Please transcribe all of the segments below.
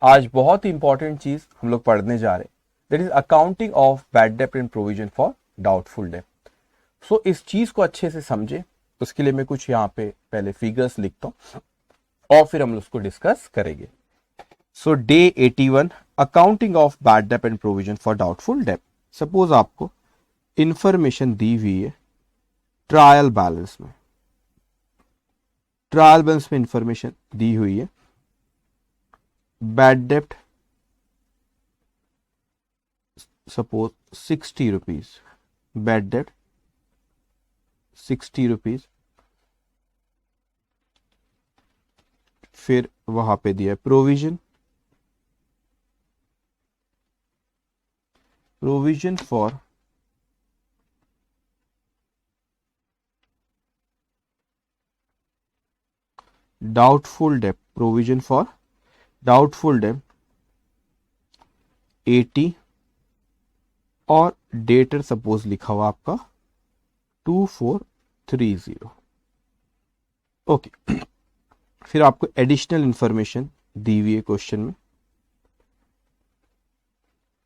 आज बहुत ही इंपॉर्टेंट चीज हम लोग पढ़ने जा रहे हैं, that is accounting of bad डेब्ट एंड प्रोविजन फॉर डाउटफुल डेब्ट। सो इस चीज को अच्छे से समझे, उसके लिए मैं कुछ यहाँ पे पहले फिगर्स लिखता हूँ और फिर हम उसको डिस्कस करेंगे। सो डे 81, अकाउंटिंग ऑफ बैड डेब्ट एंड प्रोविजन फॉर डाउटफुल डेब्ट। सपोज आपको इंफॉर्मेशन दी हुई है ट्रायल बैलेंस में, ट्रायल बैलेंस में इंफॉर्मेशन दी हुई है बैड डेब्ट सपोज 60 रुपीज, बैड डेब्ट 60 रुपीज, फिर वहां पे दिया प्रोविजन, प्रोविजन फॉर डाउटफुल डेब्ट, प्रोविजन फॉर डाउटफुल डेब्ट 80 और डेटर सपोज लिखा हुआ आपका 2430। ओके, फिर आपको एडिशनल इंफॉर्मेशन दी हुई है क्वेश्चन में,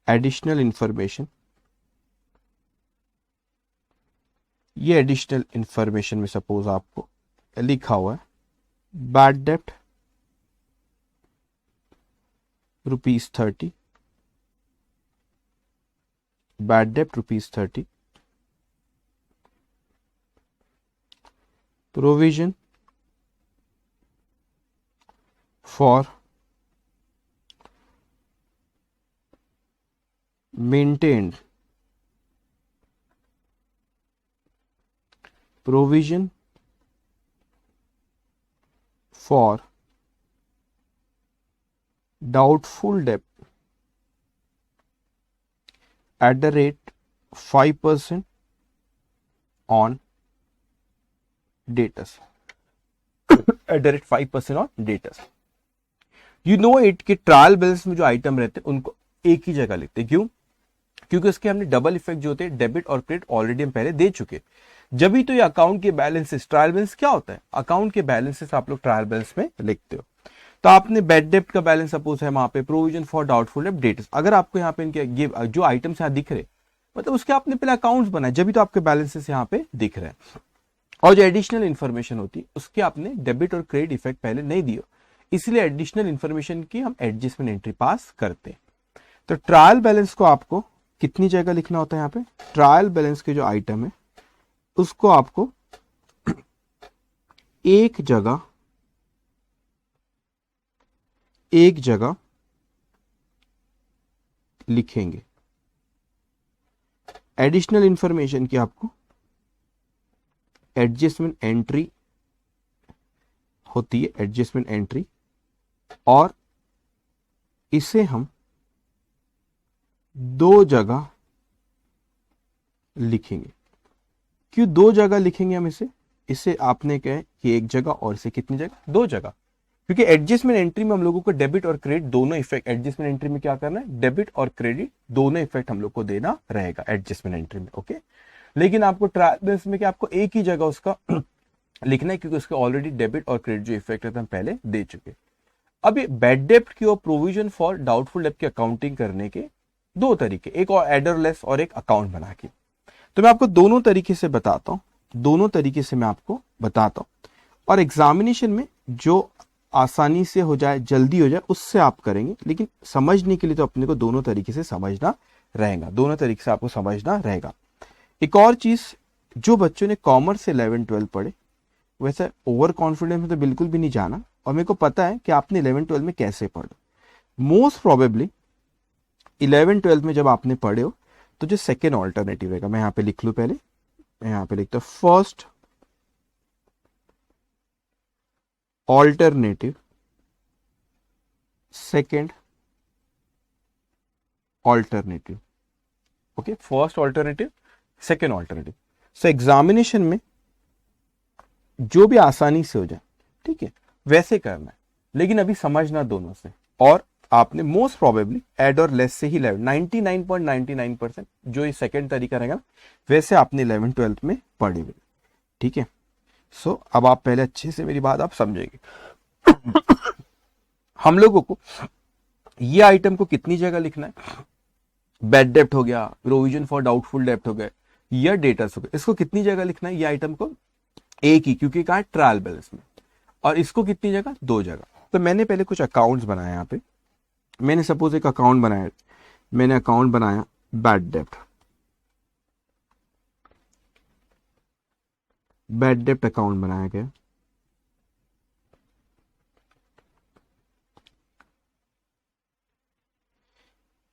एडिशनल इंफॉर्मेशन, ये एडिशनल इंफॉर्मेशन में सपोज आपको लिखा हुआ है बैड डेब्ट ₹30, बैड डेब्ट ₹30, provision for maintained, provision for doubtful debt at the rate 5% on debtors, at the rate 5% on debtors। You know it कि ट्रायल बैलेंस में जो आइटम रहते हैं उनको एक ही जगह लिखते हैं। क्यों? क्योंकि उसके हमने डबल इफेक्ट जो होते हैं डेबिट और क्रेडिट ऑलरेडी हम पहले दे चुके। जब भी तो ये अकाउंट के बैलेंसेस, ट्रायल बैलेंस क्या होता है, अकाउंट के बैलेंसेस आप लोग ट्रायल बैलेंस में लिखते हो। तो आपने बैड डेब्ट का बैलेंस सपोज है वहां पे प्रोविजन फॉर डाउटफुल डेब्ट डेटर्स, अगर आपको यहाँ पे इनके जो आइटम्स यहाँ दिख रहे मतलब उसके आपने पहले अकाउंट्स बनाए, जब भी तो आपके बैलेंसेस यहाँ पे दिख रहे हैं। और जो एडिशनल इंफॉर्मेशन होती है उसके आपने डेबिट और क्रेडिट इफेक्ट पहले नहीं दिया, इसलिए एडिशनल इंफॉर्मेशन की हम एडजस्टमेंट एंट्री पास करते हैं। तो ट्रायल बैलेंस को आपको कितनी जगह लिखना होता है, यहाँ पे ट्रायल बैलेंस के जो आइटम है उसको आपको एक जगह लिखेंगे। एडिशनल इंफॉर्मेशन की आपको एडजस्टमेंट एंट्री होती है, एडजस्टमेंट एंट्री, और इसे हम दो जगह लिखेंगे। क्यों दो जगह लिखेंगे हम इसे आपने कहे कि एक जगह और इसे कितनी जगह, दो जगह, क्योंकि एडजस्टमेंट एंट्री में हम लोगों को डेबिट और क्रेडिट दोनों इफेक्ट, एडजस्टमेंट एंट्री में क्या करना है, डेबिट और क्रेडिट दोनों इफेक्ट हम लोग को देना रहेगा एडजस्टमेंट एंट्री में। ओके, लेकिन आपको ट्रायल बैलेंस में क्या आपको एक ही जगह उसका लिखना है, क्योंकि उसके ऑलरेडी डेबिट और क्रेडिट जो इफेक्ट है हम पहले दे चुके। अब ये बैड डेब्ट की और प्रोविजन फॉर डाउटफुल डेब्ट की अकाउंटिंग करने के दो तरीके, एक और एडरलेस और एक अकाउंट बना के। तो मैं आपको दोनों तरीके से बताता हूं, दोनों तरीके से मैं आपको बताता हूं, और एग्जामिनेशन में जो आसानी से हो जाए, जल्दी हो जाए, उससे आप करेंगे। लेकिन समझने के लिए तो अपने को दोनों तरीके से समझना रहेगा, दोनों तरीके से आपको समझना रहेगा। एक और चीज, जो बच्चों ने कॉमर्स से 11-12 पढ़े, वैसे ओवर कॉन्फिडेंस में तो बिल्कुल भी नहीं जाना, और मेरे को पता है कि आपने 11-12 में कैसे पढ़ो। मोस्ट प्रोबेबली 11-12 में जब आपने पढ़े हो तो जो सेकेंड ऑल्टरनेटिव रहेगा, मैं यहां पे लिख लू, पहले मैं यहां पे लिखता हूं first alternative, second alternative. Okay, first alternative, second alternative. सो एग्जामिनेशन में जो भी आसानी से हो जाए, ठीक है, वैसे करना है, लेकिन अभी समझना दोनों से। और आपने मोस्ट प्रोबेबली एड और लेस से ही 99.99% जो ये सेकेंड तरीका रहेगा वैसे आपने 11-12 में पढ़े हुए, ठीक है। सो अब आप पहले अच्छे से मेरी बात आप समझेंगे। हम लोगों को ये आइटम को कितनी जगह लिखना है, बैड डेप्ट हो गया, प्रोविजन फॉर डाउटफुल डेप्ट हो गए, या डेटर्स हो गए, इसको कितनी जगह लिखना है ये आइटम को, एक ही, क्योंकि कहा ट्रायल बैलेंस में। और इसको कितनी जगह, दो जगह। तो मैंने पहले कुछ अकाउंट्स बनाए यहाँ पे, मैंने सपोज एक अकाउंट बनाया, मैंने अकाउंट बनाया बैड डेप्ट, बैड डेप्ट अकाउंट बनाया गया,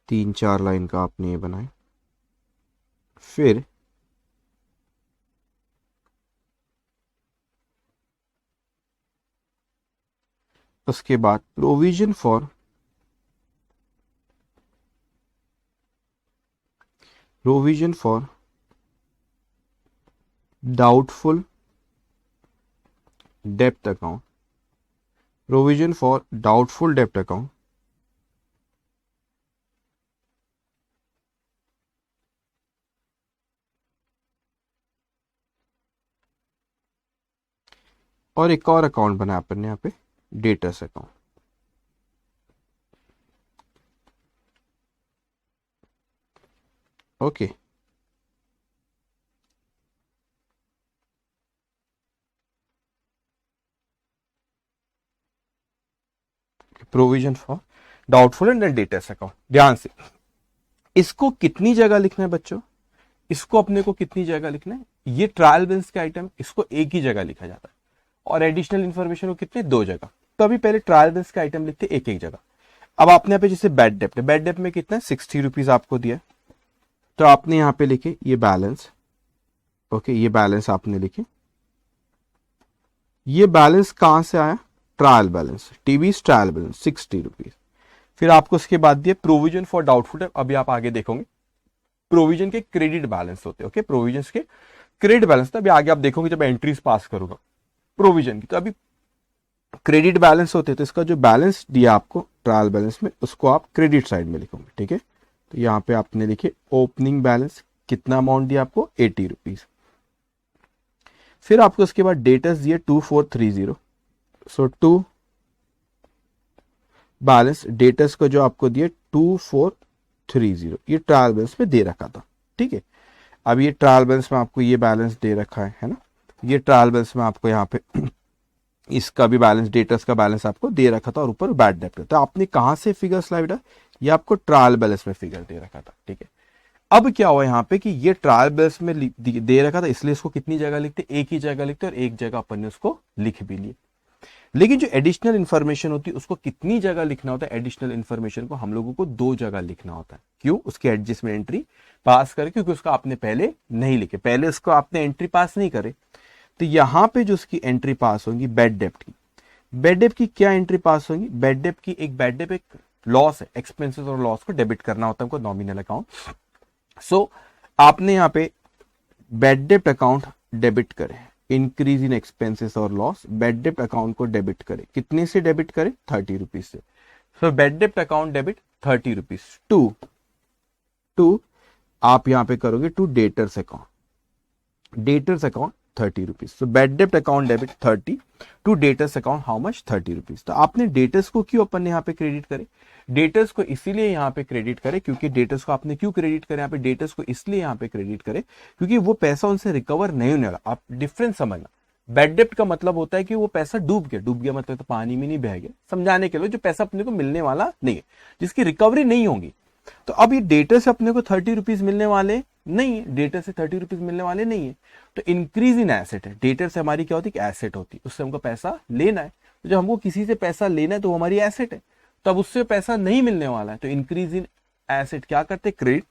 तीन चार लाइन का आपने ये बनाया। फिर उसके बाद प्रोविजन फॉर डाउटफुल डेप्ट अकाउंट, प्रोविजन फॉर डाउटफुल डेप्ट अकाउंट, और एक और अकाउंट बनाया अपन ने यहाँ पे, debtors account. Okay, provision for doubtful and debtors account. ध्यान से, इसको कितनी जगह लिखना है बच्चों, इसको अपने को कितनी जगह लिखना है, ये ट्रायल बैलेंस के आइटम, इसको एक ही जगह लिखा जाता है, और एडिशनल इंफॉर्मेशन को कितने, दो जगह। तो अभी पहले ट्रायल बैलेंस के आइटम लिखते एक एक जगह। अब आपने यहाँ पे जैसे बैड डेप्ट है, बैड डेप्ट में कितना 60 रुपीज आपको दिया, तो आपने यहाँ पे लिखे ये बैलेंस। ओके, ये बैलेंस आपने लिखे, ये बैलेंस कहां से आया, trial balance, TB trial balance 60 rupees. फिर आपको उसके बाद दिया प्रोविजन फॉर डाउटफुल डेप्ट, अभी आप आगे देखोगे प्रोविजन के क्रेडिट बैलेंस होते हैं। ओके, प्रोविजन के क्रेडिट बैलेंस, तो अभी आगे आप देखोगे जब एंट्रीज पास करूंगा प्रोविजन की, तो अभी क्रेडिट बैलेंस होते हैं, तो इसका जो बैलेंस दिया आपको ट्रायल बैलेंस में, उसको आप क्रेडिट साइड में लिखोगे। ठीक है, तो यहाँ पे आपने लिखे ओपनिंग बैलेंस, कितना अमाउंट दिया आपको, 80 रुपीज। फिर आपको उसके बाद डेटर्स दिए 2430, सो टू बैलेंस डेटर्स को जो आपको दिए 2430, ये ट्रायल बैलेंस में दे रखा था। ठीक है, अब ये ट्रायल बैलेंस में आपको ये बैलेंस दे रखा है ना, ये ट्रायल बैलेंस में आपको यहाँ पे इसका भी बैलेंस, डेटर्स का बैलेंस आपको दे रखा था, और ऊपर बैड डेप्ट। तो आपने कहां से फिगर स्लाइड है, ये आपको ट्रायल बैलेंस में फिगर दे रखा था। ठीक है, अब क्या हुआ यहाँ पे कि ये ट्रायल बैलेंस में दे रखा था, इसलिए इसको कितनी जगह लिखते, एक ही जगह लिखते, और एक जगह अपन ने उसको लिख भी लिए। लेकिन जो एडिशनल इंफॉर्मेशन होती है उसको कितनी जगह लिखना होता है, एडिशनल इंफॉर्मेशन को हम लोगों को दो जगह लिखना होता है। क्यों, उसकी एडजस्टमेंट एंट्री पास करके, क्योंकि उसका आपने पहले नहीं लिखे, पहले उसको आपने एंट्री पास नहीं करे। तो यहां पे जो उसकी एंट्री पास होगी बैड डेप्ट की, बैड डेप्ट की क्या एंट्री पास होगी, बैड डेप्ट की एक, बैड डेप्ट एक लॉस है, एक्सपेंसेस और लॉस को डेबिट करना होता है हमको नॉमिनल अकाउंट। सो आपने यहाँ पे बैड डेप्ट अकाउंट डेबिट करे, इंक्रीज इन एक्सपेंसेस और लॉस, बैड डेप्ट अकाउंट को डेबिट करे, कितने से डेबिट करे, 30 रुपीज से। सो बैड डेप्ट अकाउंट डेबिट 30 रुपीज टू आप यहां पे करोगे to debtors account, debtors account 30 rupees. So bad डेप्ट account debit 30 to debtors account how much, 30 rupees. तो आपने डेटर्स को क्यों अपन ने यहाँ पे क्रेडिट करे, डेटर्स को इसीलिए यहाँ पे क्रेडिट करे, क्योंकि डेटर्स को आपने क्यों क्रेडिट करे यहाँ पे, डेटर्स को इसलिए यहाँ पे क्रेडिट करे क्योंकि वो पैसा उनसे रिकवर नहीं होने वाला। आप डिफरेंस समझना, बैड डेप्ट का मतलब होता है कि वो पैसा डूब गया, डूब गया मतलब तो पानी में नहीं बह गया, समझाने के लिए जो पैसा अपने को मिलने वाला नहीं है, जिसकी रिकवरी नहीं होगी। तो अब ये डेटर से अपने को 30 रुपीज मिलने वाले नहीं है, डेटर से 30 रुपीज मिलने वाले नहीं है, तो इंक्रीज इन एसेट है। डेटर से हमारी क्या होती है, एसेट होती है, उससे हमको पैसा लेना है, तो जब हमको किसी से पैसा लेना है तो वो हमारी एसेट है, तो अब उससे पैसा नहीं मिलने वाला है, तो इंक्रीज इन एसेट क्या करते, क्रेडिट।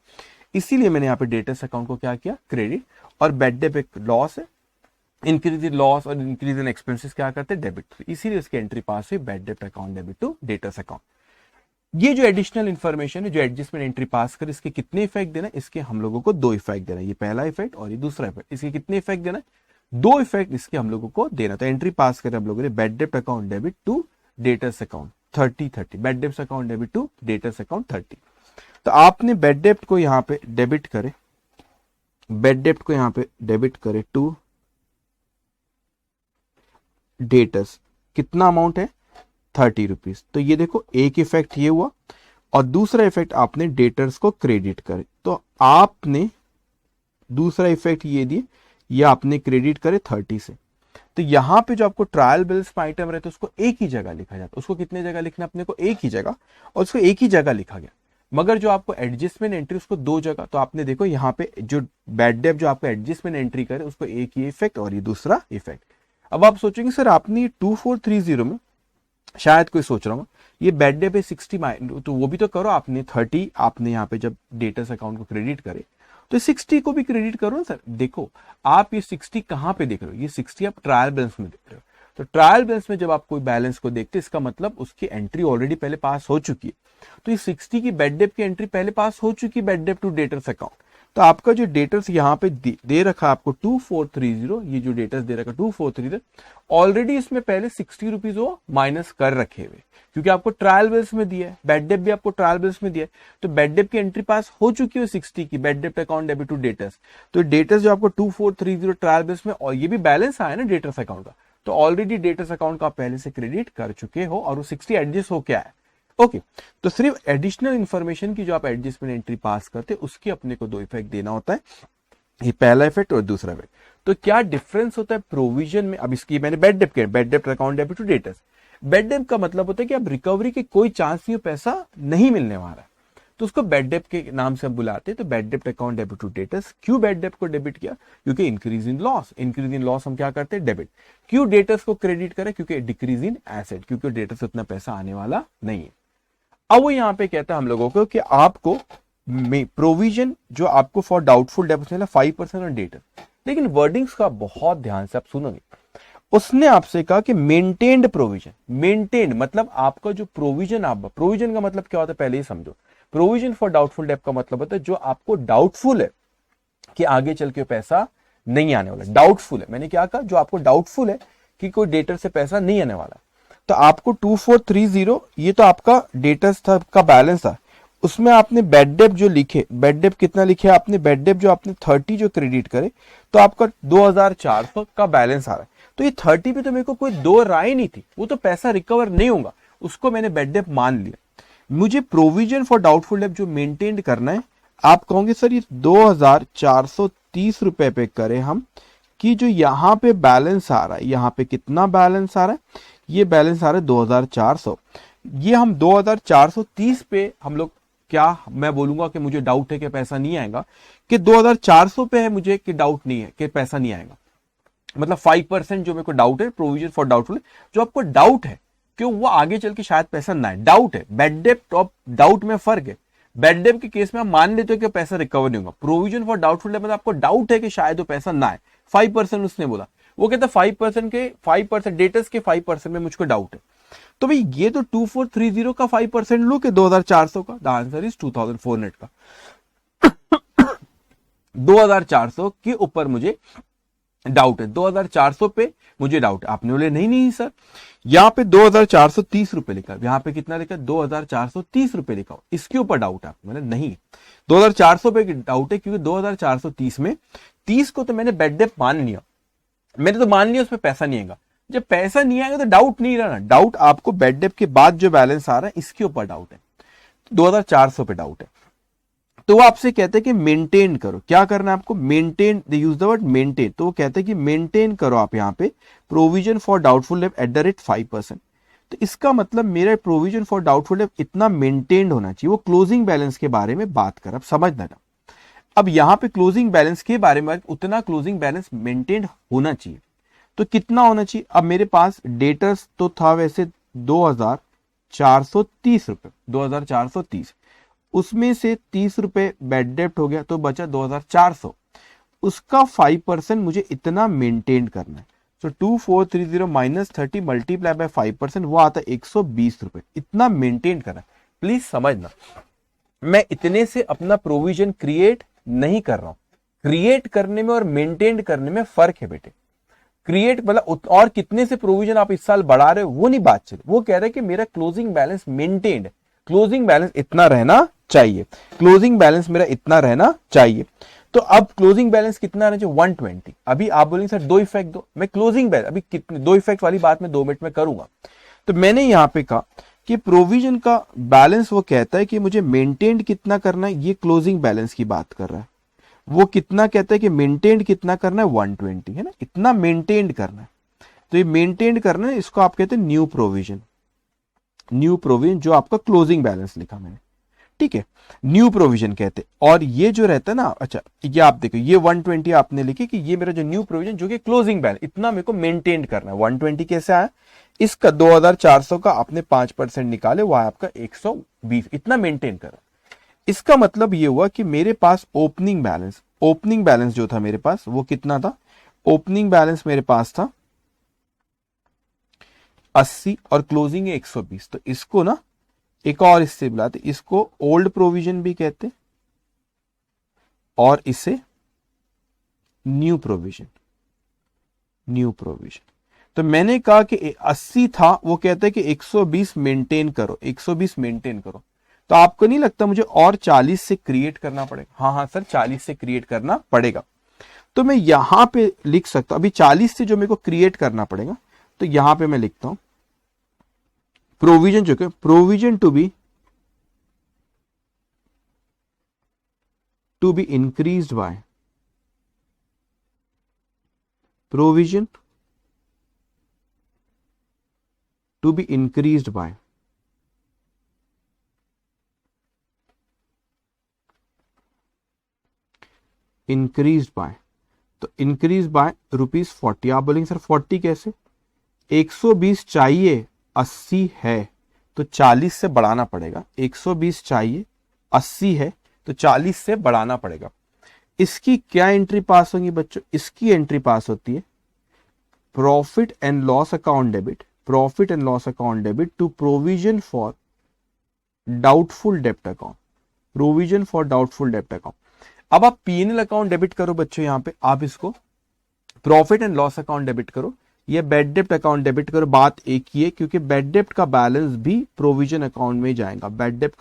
इसीलिए मैंने यहाँ पे डेटर्स अकाउंट को क्या किया, क्रेडिट, और बैड डेट एक लॉस है, इंक्रीज इन लॉस और इंक्रीज इन एक्सपेंसेस क्या करते हैं, डेबिट, इसीलिए उसकी एंट्री पास हुई bad debt account debit to debtors account. ये जो एडिशनल इंफॉर्मेशन है, जो एडजस्टमेंट एंट्री पास कर, इसके कितने इफेक्ट देना है, इसके हम लोगों को दो इफेक्ट देना है, ये पहला इफेक्ट और ये दूसरा इफेक्ट, इसके कितने इफेक्ट देना है, दो इफेक्ट इसके हम लोगों को देना। तो एंट्री पास करें हम लोगों ने bad debt account debit to debtors account 30, bad debt account debit to debtors account 30। तो आपने बैड डेट को यहां पे डेबिट करे, बैड डेट को यहां पे डेबिट करे टू डेटर्स, कितना अमाउंट है, 30 रुपीज। तो ये देखो एक इफेक्ट ये हुआ, और दूसरा इफेक्ट आपने डेटर्स को क्रेडिट करे। तो आपने दूसरा इफेक्ट ये दिए, ये आपने क्रेडिट करे 30 से। तो यहां पे जो आपको ट्रायल बैलेंस में आइटम रहते उसको एक ही जगह लिखा जाता है। उसको कितने जगह लिखना अपने को? एक ही जगह, और उसको एक ही जगह लिखा गया। मगर जो आपको एडजस्टमेंट एंट्री उसको दो जगह। तो आपने देखो यहाँ पे जो बैड डेट जो आपको एडजस्टमेंट एंट्री करे उसको एक ही इफेक्ट और ये दूसरा इफेक्ट। अब आप सोचेंगे सर आपने 2430 में, शायद कोई सोच रहा हूँ ये बैड डेट पे 60 तो वो भी तो करो आपने 30, आपने यहाँ पे जब डेटर्स अकाउंट को क्रेडिट करे तो 60 को भी क्रेडिट करो ना सर। देखो आप ये 60 कहाँ पे देख रहे हो? ये 60 आप ट्रायल बैलेंस में देख रहे हो। तो ट्रायल बैलेंस में जब आप कोई बैलेंस को देखते हैं इसका मतलब उसकी एंट्री ऑलरेडी पहले पास हो चुकी है। तो ये 60 की बैड डेट की एंट्री पहले पास हो चुकी है bad debt to debtors account. तो आपका जो डेटर्स यहाँ पे दे रखा आपको 2430, ये जो डेटर्स दे रखा 2430 ऑलरेडी इसमें पहले 60 रुपीज वो माइनस कर रखे हुए, क्योंकि आपको ट्रायल बेल्स में दिया है, बैड डेट भी आपको ट्रायल बेल्स में दिया है। तो बैड डेट की एंट्री पास हो चुकी है 60 की, bad debt account debit to debtors. तो डेटर्स जो आपको 2430 ट्रायल बेल्स में, और ये भी बैलेंस आया ना डेटर्स अकाउंट का, तो ऑलरेडी डेटर्स अकाउंट का पहले से क्रेडिट कर चुके हो और वो 60 एडजस्ट हो क्या है। ओके तो सिर्फ एडिशनल इंफॉर्मेशन की जो आप एडजस्टमेंट एंट्री पास करते उसकी अपने को दो इफेक्ट देना होता है, ये पहला इफेक्ट और दूसरा इफेक्ट। तो क्या डिफरेंस होता है प्रोविजन में? अब इसकी मैंने बैड डेट किया, bad debt account debit to debtors. Bad debt का मतलब होता है कि अब रिकवरी के कोई चांस नहीं, पैसा नहीं मिलने वाला है, तो उसको बैड डेट के नाम से हम बुलाते हैं। तो bad debt account debit to debtors. क्यों बैड डेट को डेबिट किया? क्योंकि increase in loss, increase in loss हम क्या करते हैं? डेबिट। क्यों डेटर्स को क्रेडिट करें? क्योंकि डिक्रीज इन एसेट, क्योंकि डेटर्स उतना पैसा आने वाला नहीं है। अब वो यहाँ पे कहता है हम लोगों को कि आपको प्रोविजन जो आपको फॉर डाउटफुल डेब्ट्स मिला 5% ऑन डेटर, लेकिन वर्डिंग्स का बहुत ध्यान से आप सुनोगे। उसने आपसे कहा कि मेंटेन्ड प्रोविजन। मेंटेन्ड मतलब आपका जो प्रोविजन, आप प्रोविजन का मतलब क्या होता है पहले ही समझो। प्रोविजन फॉर डाउटफुल डेब्ट का मतलब होता है जो आपको डाउटफुल है कि आगे चल के पैसा नहीं आने वाला। डाउटफुल है, मैंने क्या कहा? जो आपको डाउटफुल है कि कोई डेटर से पैसा नहीं आने वाला। तो आपको 2430 ये तो आपका डेटर्स था का बैलेंस था, उसमें आपने बैड डेट जो लिखे, बैड डेट कितना लिखे आपने? बैड डेट जो आपने 30 जो क्रेडिट करे तो आपका 2400 का बैलेंस आ रहा है। तो ये 30 पे तो मेरे को कोई दो राय नहीं थी, वो तो पैसा रिकवर नहीं होगा, उसको मैंने बैड डेट मान लिया। मुझे प्रोविजन फॉर डाउटफुल डेट जो मेंटेन करना है, आप कहोगे सर ये 2430 रुपए पे करें हम, कि जो यहाँ पे बैलेंस आ रहा है, यहाँ पे कितना बैलेंस आ रहा है? ये बैलेंस आ रहा है 2400। ये हम 2430 पे हम लोग क्या, मैं बोलूंगा कि मुझे डाउट है कि पैसा नहीं आएगा, कि 2400 पे है मुझे कि डाउट नहीं है कि पैसा नहीं आएगा। मतलब 5% जो मेरे को डाउट है, प्रोविजन फॉर डाउटफुल, जो आपको डाउट है कि वो आगे चल के शायद पैसा ना आए, डाउट है। बैड डेट और डाउट में फर्क है। बैड डेट के केस में आप मान लेते हो कि पैसा रिकवर नहीं होगा। प्रोविजन फॉर डाउटफुल मतलब आपको डाउट है कि शायद वो पैसा ना आए। 5% उसने बोला, वो कहता 5% डेटर्स के 5% में मुझको डाउट है। तो भाई ये तो 2430 का 5% लो कि 2400 का। द आंसर इज 2400 का। 2400 के ऊपर मुझे डाउट है, 2400 पे मुझे डाउट है। आपने बोले नहीं सर, यहाँ पे 2430 रुपए लिखा, यहाँ पे कितना लिखा? 2430 रुपए लिखा, इसके ऊपर डाउट है। मैंने नहीं, 2400 पे डाउट है, क्योंकि 2430 में 30 को तो मैंने बैड डेट मान लिया, मैंने तो मान लिया उसमें पैसा नहीं आएगा। जब पैसा नहीं आएगा तो डाउट नहीं रहना। डाउट आपको बैड डेट के बाद जो बैलेंस आ रहा है इसके ऊपर डाउट है, 2400 पे डाउट है। तो वो आपसे कहते हैं कि मेंटेन करो। क्या करना है आपको? Maintain, they use the word maintain. तो वो कहते हैं कि मेंटेन करो आप यहाँ पे प्रोविजन फॉर डाउटफुल डेब्ट एट द रेट 5%। तो इसका मतलब मेरा प्रोविजन फॉर डाउटफुल डेब्ट इतना मेंटेन्ड होना चाहिए। वो क्लोजिंग बैलेंस के बारे में बात कर, अब समझना। अब यहाँ पे क्लोजिंग बैलेंस के बारे में, उतना क्लोजिंग बैलेंस मेंटेन होना चाहिए। तो कितना होना चाहिए? अब मेरे पास डेटर्स तो था वैसे 2430 रुपए, 2430, उसमें से 30 रुपए बैड डेट हो गया तो बचा 2400। उसका 5% मुझे इतना मेंटेन करना है। तो 2430 माइनस 30 मल्टीप्लाई बाय 5%, वो आता है 120 रुपए। इतना मेंटेन करना है। प्लीज समझना, मैं इतने से अपना प्रोविजन क्रिएट नहीं कर रहा हूं। क्रिएट करने में और मेंटेन करने में फर्क है बेटे। क्रिएट मतलब और कितने से प्रोविजन आप इस साल बढ़ा रहे हो वो नहीं बात चल, वो कह रहे हैं कि मेरा closing balance maintained, closing balance इतना रहना चाहिए, क्लोजिंग बैलेंस मेरा इतना रहना चाहिए। तो अब क्लोजिंग बैलेंस कितना रहना चाहिए? 120। अभी आप बोलेंगे सर दो इफेक्ट दो, मैं क्लोजिंग बैलेंस अभी कितने, दो इफेक्ट वाली बात मैं 2 मिनट में करूंगा। तो मैंने यहां पे कहा कि प्रोविजन का बैलेंस वो कहता है कि मुझे मेंटेन्ड कितना करना है, ये क्लोजिंग बैलेंस की बात कर रहा है। वो कितना कहता है कि मेंटेन्ड कितना करना है, 120 है ना, इतना मेंटेन्ड करना है। तो ये मेंटेन्ड करना है, इसको आप कहते हैं न्यू प्रोविजन। न्यू प्रोविजन जो आपका क्लोजिंग बैलेंस लिखा मैंने, ठीक है, न्यू प्रोविजन कहते हैं। और ये जो रहता है ना, अच्छा ये आप देखो, ये 120 आपने लिखी कि ये मेरा जो न्यू प्रोविजन जो कि क्लोजिंग बैलेंस, इतना मेरे को मेंटेन करना है। 120 कैसे आया, इसका 2400 का आपने 5% निकाले, वो है आपका 120, इतना मेंटेन करा। इसका मतलब ये हुआ कि मेरे पास ओपनिंग बैलेंस जो था मेरे पास वो कितना था, ओपनिंग बैलेंस मेरे पास था 80 और क्लोजिंग है 120। तो इसको ना एक और इससे बुलाते, इसको ओल्ड प्रोविजन भी कहते और इसे न्यू प्रोविजन। तो मैंने कहा कि 80 था, वो कहते हैं कि 120 मेंटेन करो, 120 मेंटेन करो। तो आपको नहीं लगता मुझे और 40 से क्रिएट करना पड़ेगा? हाँ सर, 40 से क्रिएट करना पड़ेगा। तो मैं यहां पे लिख सकता हूं, अभी 40 से जो मेरे को क्रिएट करना पड़ेगा, तो यहां पे मैं लिखता हूं प्रोविजन, जो कि provision to be increased by, provision to be increased by तो इंक्रीज बाय ₹40। आप बोलेंगे सर 40 कैसे, 120 चाहिए, 80 है, तो 40 से बढ़ाना पड़ेगा। 120 चाहिए, 80 है, तो 40 से बढ़ाना पड़ेगा। इसकी क्या एंट्री पास होगी बच्चों? इसकी एंट्री पास होती है profit and loss account debit to provision for doubtful डेप्ट अकाउंट। अब आप पीएनएल अकाउंट डेबिट करो बच्चों, यहां पे आप इसको profit and loss account debit करो, ये बैड डेप्ट अकाउंट डेबिट करो। बात एक ही है, क्योंकि बैड डेप्ट का बैलेंस भी प्रोविजन अकाउंट में जाएगा, बैड डेप्ट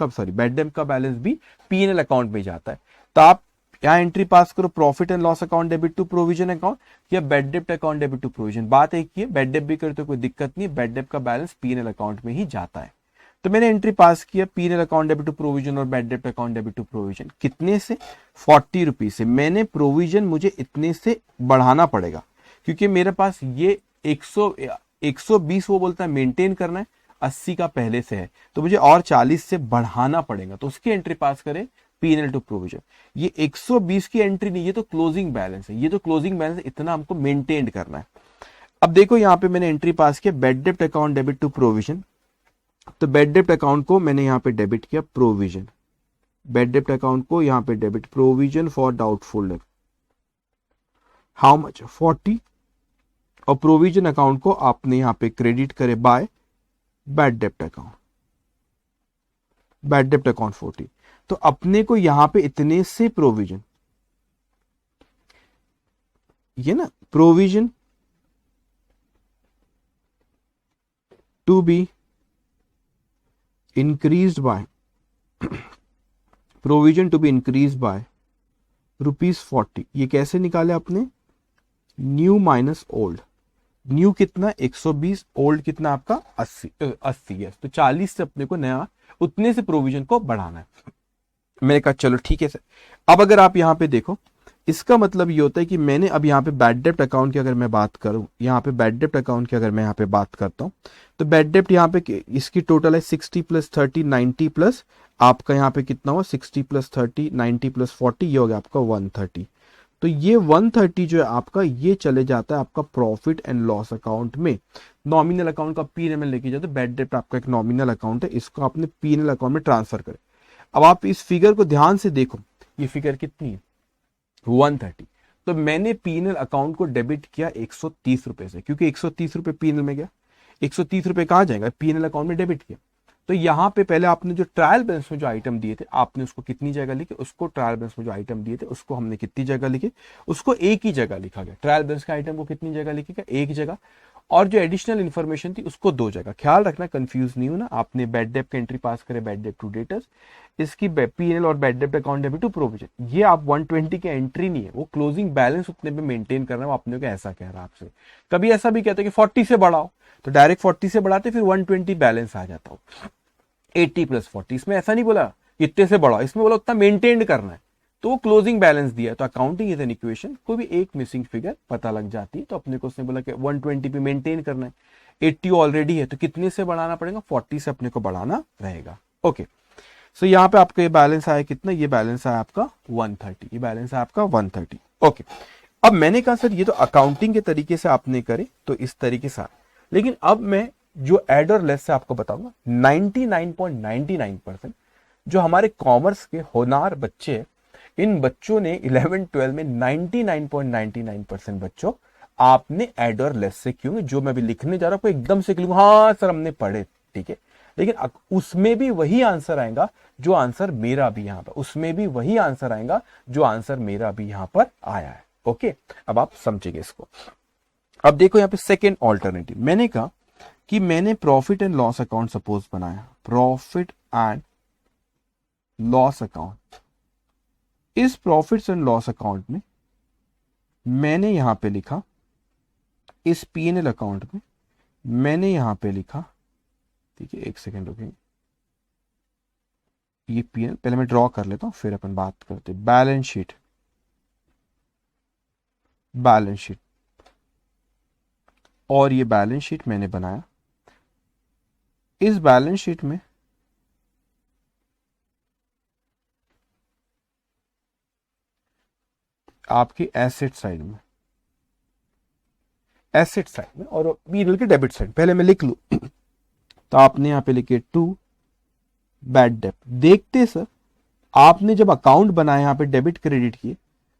का बैलेंस भी पीएनएल अकाउंट में जाता है। तो आप यहाँ एंट्री पास करो profit and loss account debit to provision account या बैड डेप्ट अकाउंट डेबिट टू प्रोविजन। बात एक ही है, बैड डेप्ट भी करते तो कोई दिक्कत नहीं, बैड डेप्ट का बैलेंस पीएनएल अकाउंट में ही जाता है। तो मैंने एंट्री पास किया PNL account debit to provision और बैड डेप्ट अकाउंट डेबिट टू प्रोविजन, कितने से, 40 रुपीज से। मैंने प्रोविजन मुझे इतने से बढ़ाना पड़ेगा, क्योंकि मेरे पास ये 120 वो बोलता है मेंटेन करना है, 80 का पहले से है, तो मुझे और 40 से बढ़ाना पड़ेगा। तो उसकी एंट्री पास करें पीएनएल टू प्रोविजन। ये 120 की एंट्री नहीं, ये तो क्लोजिंग बैलेंस है, इतना हमको मेंटेन करना है। अब देखो यहाँ पे मैंने एंट्री पास किया बैड डेप्ट अकाउंट डेबिट टू प्रोविजन, तो बैड डेप्ट अकाउंट को मैंने यहाँ पे डेबिट किया प्रोविजन, बैड डेप्ट अकाउंट को यहाँ पे डेबिट, प्रोविजन फॉर डाउटफुल डेब्ट, हाउ मच, 40, और प्रोविजन अकाउंट को आपने यहाँ पे क्रेडिट करे बाय बैड डेप्ट अकाउंट 40। तो अपने को यहाँ पे इतने से प्रोविजन, ये ना provision to be increased by ₹40। ये कैसे निकाले आपने, न्यू माइनस ओल्ड, न्यू कितना 120, ओल्ड कितना आपका 80 है, तो 40 से अपने को नया उतने से प्रोविजन को बढ़ाना है। मैंने कहा चलो ठीक है सर। अब अगर आप यहाँ पे देखो, इसका मतलब ये होता है कि मैंने अब यहाँ पे बैड डेप्ट अकाउंट की अगर मैं बात करूं, यहाँ पे बैड डेप्ट अकाउंट की अगर मैं यहाँ पे बात करता हूं, तो बैड डेप्ट यहाँ पे इसकी टोटल है 60 + 30 90 प्लस आपका यहाँ पे कितना हुआ, 60 + 30 90 + 40, ये हो गया आपका 130। तो ये 130 जो है आपका, ये चले जाता है आपका प्रॉफिट एंड लॉस अकाउंट में। नॉमिनल अकाउंट का पीएनएल में लेके जाते, बैड डेप्ट आपका एक नॉमिनल अकाउंट है, इसको आपने पीएनएल अकाउंट में ट्रांसफर करें। अब आप इस फिगर को ध्यान से देखो, ये फिगर कितनी है, 130। तो मैंने पीएनएल अकाउंट को डेबिट किया 130 रुपए से, क्योंकि 130 रुपए पीएनएल में गया, 130 रुपए कहां जाएगा, पीएनएल अकाउंट में डेबिट किया। तो यहां पे पहले आपने जो ट्रायल बैलेंस में जो आइटम दिए थे, आपने उसको कितनी जगह लिखे, उसको ट्रायल बैलेंस में जो आइटम दिए थे उसको हमने कितनी जगह लिखे, उसको एक ही जगह लिखा गया। ट्रायल बैलेंस का आइटम को कितनी जगह लिखेगा, एक जगह। और जो एडिशनल इन्फॉर्मेशन थी उसको 2 जगह। ख्याल रखना, कंफ्यूज नहीं होना। आपने बैड डेब्ट की एंट्री पास करे, बैड डेब्ट टू डेटर्स, इसकी पीएनएल और बैड डेब्ट अकाउंट डेबिट टू प्रोविजन। ये आप 120 की एंट्री नहीं है, वो क्लोजिंग बैलेंस उतने पे मेंटेन करना है, वो अपने को ऐसा कह रहा है आपसे। कभी ऐसा भी कहते हैं कि 40 से बढ़ाओ, तो डायरेक्ट 40 से बढ़ाते फिर 120 बैलेंस आ जाता हो। 80 + 40, इसमें ऐसा नहीं बोला इतने से बढ़ाओ, इसमें बोला उतना मेंटेन करना है, तो वो क्लोजिंग बैलेंस दिया है। तो अकाउंटिंग इज एन इक्वेशन, कोई भी एक मिसिंग फिगर पता लग जाती है, तो अपने को उसने बोला कि 120 पे मेंटेन करना है, 80 ऑलरेडी है, तो कितने से बढ़ाना पड़ेगा, 40 से अपने को बढ़ाना रहेगा। ओके, सो यहाँ पे आपका ये बैलेंस आया कितना, ये बैलेंस आया आपका 130, ये बैलेंस आया आपका 130। ओके, अब मैंने कहा सर ये तो अकाउंटिंग के तरीके से आपने करे तो इस तरीके से, लेकिन अब मैं जो एड और लेस से आपको बताऊंगा, 99.99% जो हमारे कॉमर्स के होनार बच्चे हैं, इन बच्चों ने 11-12 में 99.99% बच्चों आपने एड और लेस से, क्यों जो मैं भी लिखने जा रहा हूं एकदम से लिखूंगा, हाँ सर हमने पढ़े, ठीक है, लेकिन उसमें भी वही आंसर आएगा जो आंसर मेरा भी यहां पर, उसमें भी वही आंसर आएगा जो आंसर मेरा भी यहां पर आया है। ओके, अब आप समझिए इसको। अब देखो यहां पे सेकेंड ऑल्टरनेटिव, मैंने कहा कि मैंने profit and loss account suppose बनाया, प्रॉफिट एंड लॉस अकाउंट। इस प्रॉफिट एंड लॉस अकाउंट में मैंने यहां पे लिखा, इस पीएनएल अकाउंट में मैंने यहां पे लिखा, ठीक है, एक सेकेंड रुकेंगे, ये पीएनएल पहले मैं ड्रॉ कर लेता हूं फिर अपन बात करते। बैलेंस शीट, बैलेंस शीट, और ये बैलेंस शीट मैंने बनाया। इस बैलेंस शीट में आपकी एसेट साइड में, एसेट साइड में और पीएनएल के डेबिट साइड, पहले मैं लिख लूं तो आपने यहां पे लिखे टू बैड डेब्ट। देखते सर, आपने जब अकाउंट बनाया यहां पे डेबिट क्रेडिट किए,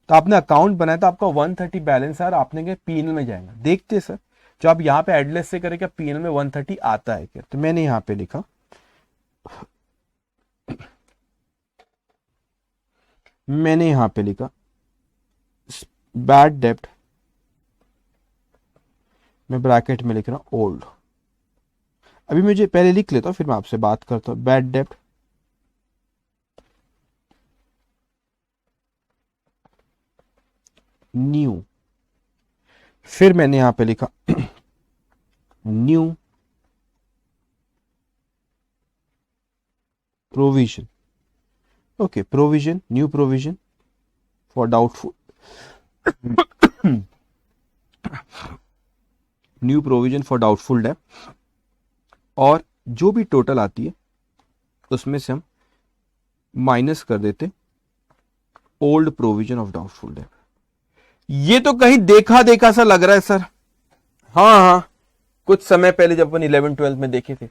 तो आपने अकाउंट बनाया तो आपका 130 बैलेंस है और आपने क्या पीएनएल में जाएगा। देखते सर, जो आप यहां पे एडलेस से करें क्या पीएनएल में 130 आता है क्या, तो मैंने यहां पे लिखा, मैंने यहां पे लिखा बैड डेब्ट, मैं ब्रैकेट में लिख रहा हूं ओल्ड। अभी मुझे पहले लिख लेता हूं फिर मैं आपसे बात करता हूं। बैड डेब्ट न्यू, फिर मैंने यहां पे लिखा new provision. Okay, provision, new provision for doubtful, new provision for doubtful डेब्ट, और जो भी टोटल आती है उसमें से हम माइनस कर देते ओल्ड प्रोविजन ऑफ डाउटफुल डेब्ट। ये तो कहीं देखा देखा सा लग रहा है सर। हाँ हाँ, कुछ समय पहले जब अपन 11-12 में देखे थे,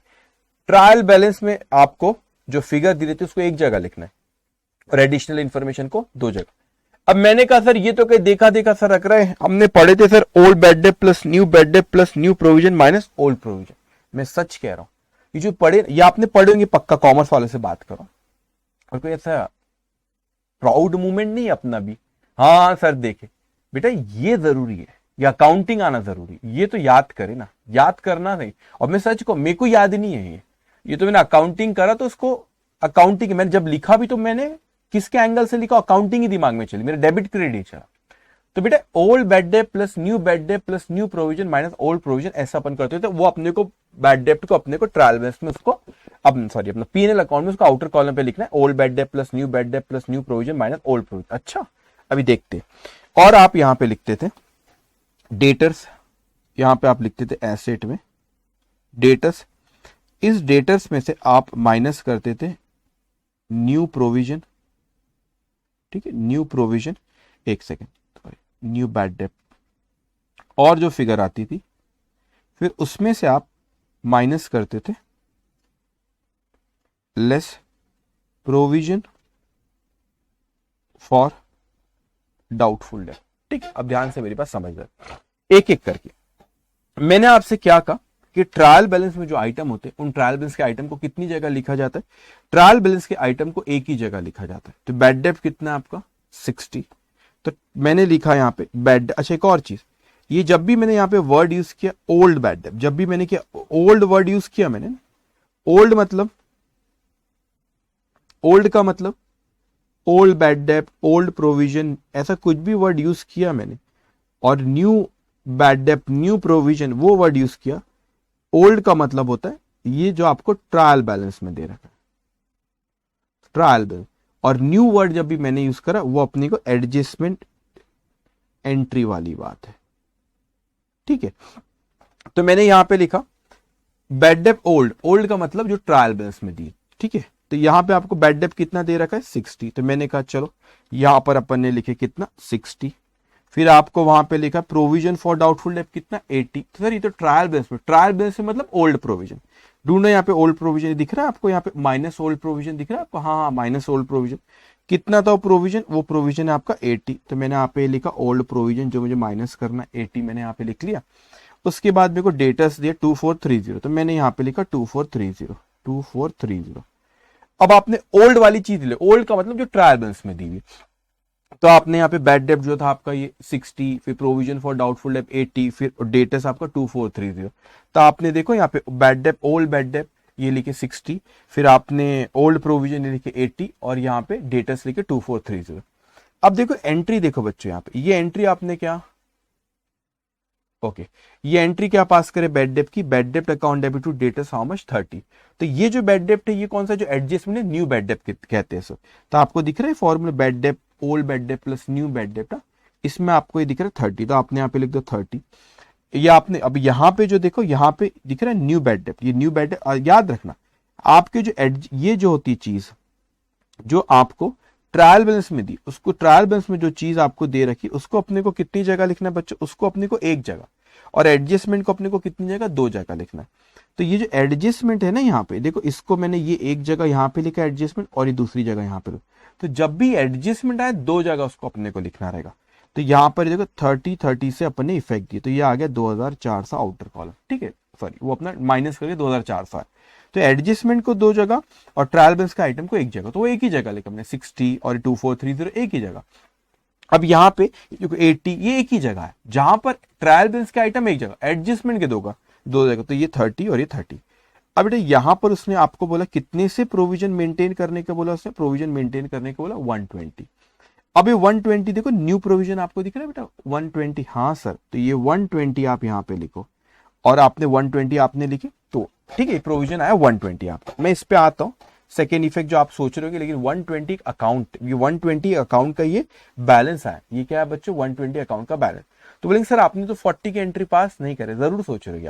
ट्रायल बैलेंस में आपको जो फिगर दी रहती है उसको एक जगह लिखना है और एडिशनल इंफॉर्मेशन को 2 जगह। अब मैंने कहा सर ये तो कहीं देखा देखा सा रख रहे हैं, हमने पढ़े थे सर ओल्ड बैड डेब्ट प्लस न्यू बैड डेब्ट plus new provision minus old provision. मैं सच कह रहा हूं, ये जो पढ़े, ये आपने पढ़े होंगे पक्का, कॉमर्स वाले से बात करो, और कोई ऐसा प्राउड मूवमेंट नहीं अपना भी, हाँ सर देखे बेटा ये जरूरी है, ये अकाउंटिंग आना जरूरी, ये तो याद करे ना, याद करना नहीं। और मैं सच को, मेरे को याद नहीं है ये तो मैंने अकाउंटिंग करा तो उसको अकाउंटिंग, मैंने जब लिखा भी तो मैंने किसके एंगल से लिखा, अकाउंटिंग ही दिमाग में चली, मेरा डेबिट क्रेडिट चला। तो बेटा ओल्ड बैड डेब्ट प्लस न्यू बैड डेब्ट plus new provision minus old provision, ऐसा अपन करते थे। वो अपने को बैड डेब्ट को अपने को ट्रायल बैलेंस में उसको अपना पीएनएल अकाउंट में उसको आउटर कॉलम पे लिखना है, ओल्ड बैड डेब्ट प्लस न्यू बैड डेब्ट plus new provision minus old provision. अच्छा, अभी देखते, और आप यहां पे लिखते थे डेटर्स, यहां पे आप लिखते थे एसेट में डेटर्स, इस डेटर्स में से आप माइनस करते थे न्यू प्रोविजन, ठीक है, न्यू प्रोविजन, एक सेकेंड, न्यू बैड डेब्ट, और जो फिगर आती थी फिर उसमें से आप माइनस करते थे लेस प्रोविजन फॉर डाउटफुल डेब्ट। ठीक, अब ध्यान से मेरी बात समझ रहे, एक एक करके मैंने आपसे क्या कहा कि ट्रायल बैलेंस में जो आइटम होते हैं उन ट्रायल बैलेंस के आइटम को कितनी जगह लिखा जाता है, ट्रायल बैलेंस के आइटम को एक ही जगह लिखा जाता है। तो बैड डेब्ट कितना है आपका 60, तो मैंने लिखा यहां पे बैड। अच्छा, एक और चीज, ये जब भी मैंने यहाँ पे वर्ड यूज किया ओल्ड बैड डेट, जब भी मैंने किया ओल्ड वर्ड यूज किया मैंने, ओल्ड मतलब ओल्ड का मतलब old bad date, old provision, ऐसा कुछ भी वर्ड यूज किया मैंने, और new bad date, new provision वो वर्ड यूज किया, ओल्ड का मतलब होता है ये जो आपको ट्रायल बैलेंस में दे रखा है, ट्रायल बैलेंस। और न्यू वर्ड जब भी मैंने यूज करा वो अपने को एडजस्टमेंट एंट्री वाली बात है, ठीक है। तो मैंने यहां पे लिखा बैड डेट ओल्ड, ओल्ड का मतलब जो ट्रायल बैलेंस में दी, ठीक है। तो यहां पे आपको बैड डेट कितना दे रखा है 60, तो मैंने कहा चलो यहां पर अपन ने लिखे कितना 60, फिर आपको वहां पे लिखा प्रोविजन फॉर डाउटफुल डेट कितना 80। तो सर ये तो ट्रायल बैलेंस में, ट्रायल बैलेंस में मतलब ओल्ड प्रोविजन ढूंढो, यहाँ पे ओल्ड प्रोविजन दिख रहा है आपको, यहाँ पे माइनस ओल्ड प्रोविजन दिख रहा है आपको, हाँ माइनस ओल्ड प्रोविजन कितना था वो प्रोविजन, वो प्रोविजन है आपका 80। तो मैंने यहाँ पे लिखा ओल्ड प्रोविजन जो मुझे माइनस करना 80 मैंने यहाँ पे लिख लिया। उसके बाद मेरे को डेटस दिया 2430, तो मैंने यहाँ पे लिखा 2430। अब आपने ओल्ड वाली चीज ले, ओल्ड का मतलब जो ट्रायल बैलेंस में दी हुई, तो आपने यहाँ पे बैड डेट जो था आपका ये 60, फिर प्रोविजन फॉर डाउटफुल डेट 80, फिर डेटस आपका 2430। तो आपने देखो यहाँ पे bad debt, old bad date ये लिखे 60, फिर आपने ओल्ड प्रोविजन लिखे 80 और यहाँ पे डेटस लिखे 2430। अब देखो एंट्री देखो बच्चों, यहाँ पे ये एंट्री आपने क्या, ओके ये एंट्री क्या पास करे बैड डेट की, bad debt account debit to debtors how much 30। तो ये जो बैड डेट है ये कौन सा जो एडजस्टमेंट है, न्यू बैड डेट कहते हैं सर। तो आपको दिख रहा है formula bad debt old bad debt plus new bad date, इसमें आपको ये दिख रहा है 30, तो आपने यहाँ पे लिख दो 30। ये आपने अब यहाँ पे जो देखो यहाँ पे दिख रहा है न्यू बैड डेट, ये न्यू बैड डेट याद रखना आपके जो ये जो होती चीज जो आपको ट्रायल बैलेंस में दी, उसको ट्रायल बैलेंस में जो चीज आपको दे रखी उसको अपने को कितनी जगह लिखना है बच्चों, उसको अपने को एक जगह, और एडजस्टमेंट को अपने को कितनी जगह, दो जगह लिखना है। तो ये जो एडजस्टमेंट है ना यहाँ पे देखो, इसको मैंने ये एक जगह यहाँ पे लिखा एडजस्टमेंट और ये दूसरी जगह यहाँ पे। तो जब भी एडजस्टमेंट आए दो जगह उसको अपने को लिखना रहेगा। तो यहाँ पर देखो 30 से अपन ने इफेक्ट दिया, तो ये आ गया 2400 आउटर कॉलम, ठीक है, सॉरी वो अपना माइनस करके 2400 है। तो एडजस्टमेंट को दो जगह और ट्रायल बैलेंस का आइटम को एक जगह, तो वो एक ही जगह लिखा हमने 60 और 2430 एक ही जगह। अब यहाँ पे 80 ये एक ही जगह है, जहां पर ट्रायल बैलेंस के आइटम एक जगह, एडजस्टमेंट के दो जगह, तो ये 30 और ये 30। अब बेटा यहां पर उसने आपको बोला कितने से प्रोविजन मेंटेन करने का बोला, उसने प्रोविजन मेंटेन करने को बोला 120। अब ये 120 देखो न्यू प्रोविजन आपको दिख रहा है बेटा 120, हाँ सर, तो ये 120 आप यहाँ पे लिखो, और आपने 120 आपने लिखे, तो ठीक है प्रोविजन आया 120 आपका। मैं इस पे आता हूँ सेकेंड इफेक्ट जो आप सोच रहे हो, लेकिन 120 अकाउंट, ये 120 अकाउंट का ये बैलेंस आया, ये क्या है बच्चों 120 अकाउंट का बैलेंस। तो बोलेंगे सर आपने तो 40 की एंट्री पास नहीं करे, जरूर सोच रहे हो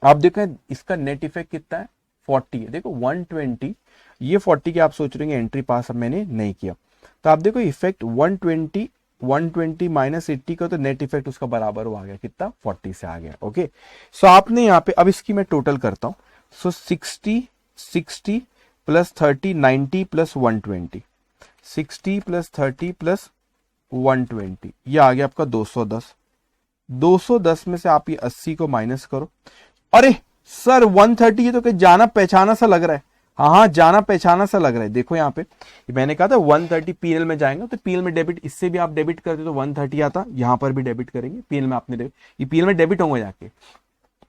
आप देखें इसका नेट इफेक्ट कितना है 40 है, देखो 120 ये 40 की आप सोच रहे हैं एंट्री पास अब मैंने नहीं किया, तो आप देखो इफेक्ट 120 माइनस 80 का तो नेट इफेक्ट उसका बराबर हो आ गया कितना 40 से आ गया। ओके सो आपने यहाँ पे अब इसकी मैं टोटल करता हूं, सो 60 प्लस 30 90 प्लस 120, 60 प्लस 30 प्लस 120 ये आ गया आपका 210। 210 में से आप ये 80 को माइनस करो, अरे सर 130 ये तो कहीं जाना पहचाना सा लग रहा है, हाँ जाना पहचाना सा लग रहा है। देखो यहाँ पे मैंने कहा था 130 पीएल में जाएंगे, तो पीएल में डेबिट, इससे भी आप डेबिट करते तो 130 आता, यहाँ पर भी डेबिट करेंगे पीएल में, आपने ये पीएल में डेबिट होंगे जाके,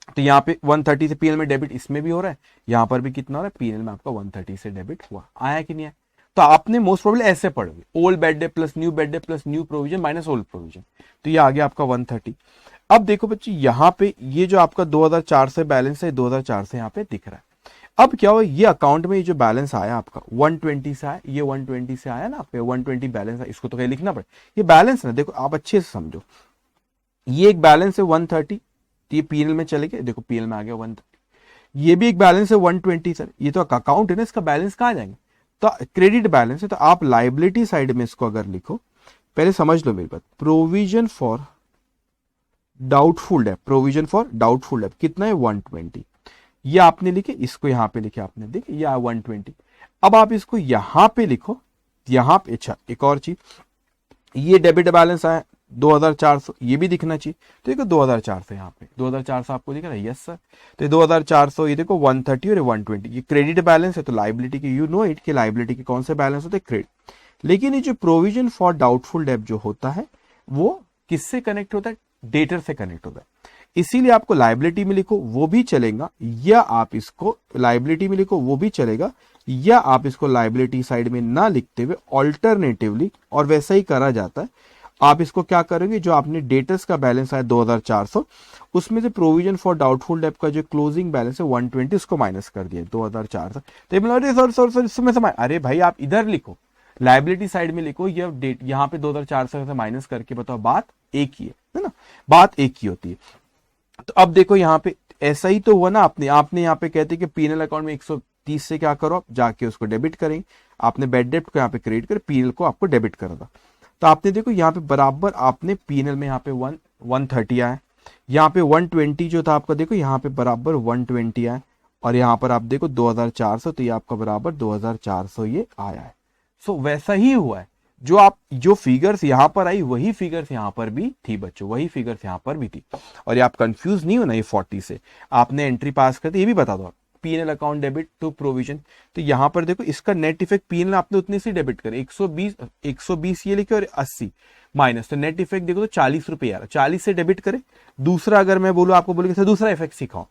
तो यहाँ पे 130 से पीएल में डेबिट इसमें भी हो रहा है, यहाँ पर भी कितना हो रहा है पीएल में आपका 130 से डेबिट हुआ, आया कि नहीं आया। तो आपने मोस्ट प्रोबेबली ऐसे पढ़ोगे old bad debt plus new bad debt plus new provision minus old provision, तो ये आ गया आपका 130। अब देखो बच्चे यहाँ पे ये जो आपका 2004 से बैलेंस है 2004 से यहाँ पे दिख रहा है। अब क्या हो, ये अकाउंट में ये जो बैलेंस आया आपका 120 से आया, ये 120 से आया ना आपके 120 बैलेंस है, इसको तो कहीं लिखना पड़े, ये बैलेंस ना देखो आप अच्छे से समझो, ये एक बैलेंस है 130, ये पीएल में चले गए, देखो पीएल में आ गया 130, ये भी एक बैलेंस है 120 सर, ये तो अकाउंट है ना, इसका बैलेंस कहाँ जाएंगे, तो क्रेडिट बैलेंस है, तो आप लाइबिलिटी साइड में इसको अगर लिखो, पहले समझ लो मेरी बात, provision for doubtful date, provision for doubtful date कितना है 120, ये आपने लिखे, इसको यहां पे लिखे आपने, देखिए ये 120। अब आप इसको यहां पे लिखो, यहां पे अच्छा एक और चीज, ये डेबिट बैलेंस आया 2400, ये भी दिखना चाहिए, तो देखो 2400 यहाँ पे 2400 आपको दिख रहा है, यस सर, तो 2400 ये देखो 130 और 120, ये क्रेडिट बैलेंस है, तो लाइबिलिटी के यू नो इट के लाइबिलिटी के कौन से बैलेंस होते हैं क्रेडिट, लेकिन ये जो प्रोविजन फॉर डाउटफुल डेट जो होता है वो किससे कनेक्ट होता है, डेटर से कनेक्ट होता है, इसीलिए आपको लाइबिलिटी में लिखो वो भी चलेगा, या आप इसको लाइबिलिटी में लिखो वो भी चलेगा, या आप इसको लाइबिलिटी साइड में ना लिखते हुए ऑल्टरनेटिवली, और वैसा ही करा जाता है, आप इसको क्या करोगे, जो आपने डेटर्स का बैलेंस आया 2400, उसमें से प्रोविजन फॉर डाउटफुल डेट का जो क्लोजिंग बैलेंस है 120, उसको माइनस कर दिया 2400। तो ये बोला सर इसमें से अरे भाई आप इधर लिखो, लाइबिलिटी साइड में लिखो, ये डेट यहाँ पे 2400 से माइनस करके बताओ, बात एक ही है ना, बात एक ही होती है। तो अब देखो यहाँ पे ऐसा ही तो हुआ ना, आपने यहाँ पे कहते कि पीएनएल अकाउंट में 130 से क्या करो, आप जाके उसको डेबिट करेंगे, आपने बैड डेब्ट को यहाँ पे क्रेडिट कर, पीएनएल को आपको डेबिट कर दो। तो आपने देखो यहाँ पे बराबर आपने पीएनएल में यहाँ पे 130 आया, यहाँ पे 120 जो था आपका, देखो यहाँ पे बराबर 120 आया, और यहाँ पर आप देखो 2400, तो ये आपका बराबर 2400 ये आया है। सो वैसा ही हुआ है, जो फिगर्स यहाँ पर आई वही फिगर्स यहाँ पर भी थी बच्चों, वही फिगर्स यहाँ पर भी थी। और ये आप कंफ्यूज नहीं हो ना, ये 40 से आपने एंट्री पास कर दी, ये भी बता दो, PNL account debit to provision, तो यहाँ पर देखो इसका नेट इफेक्ट पीएनएल आपने उतने से डेबिट करे, 120 ये लिखे और 80 माइनस, तो नेट इफेक्ट देखो तो 40 रुपए आ रहा, 40 से डेबिट करे। दूसरा अगर मैं बोलूं आपको बोलूंगा दूसरा इफेक्ट सिखाओ,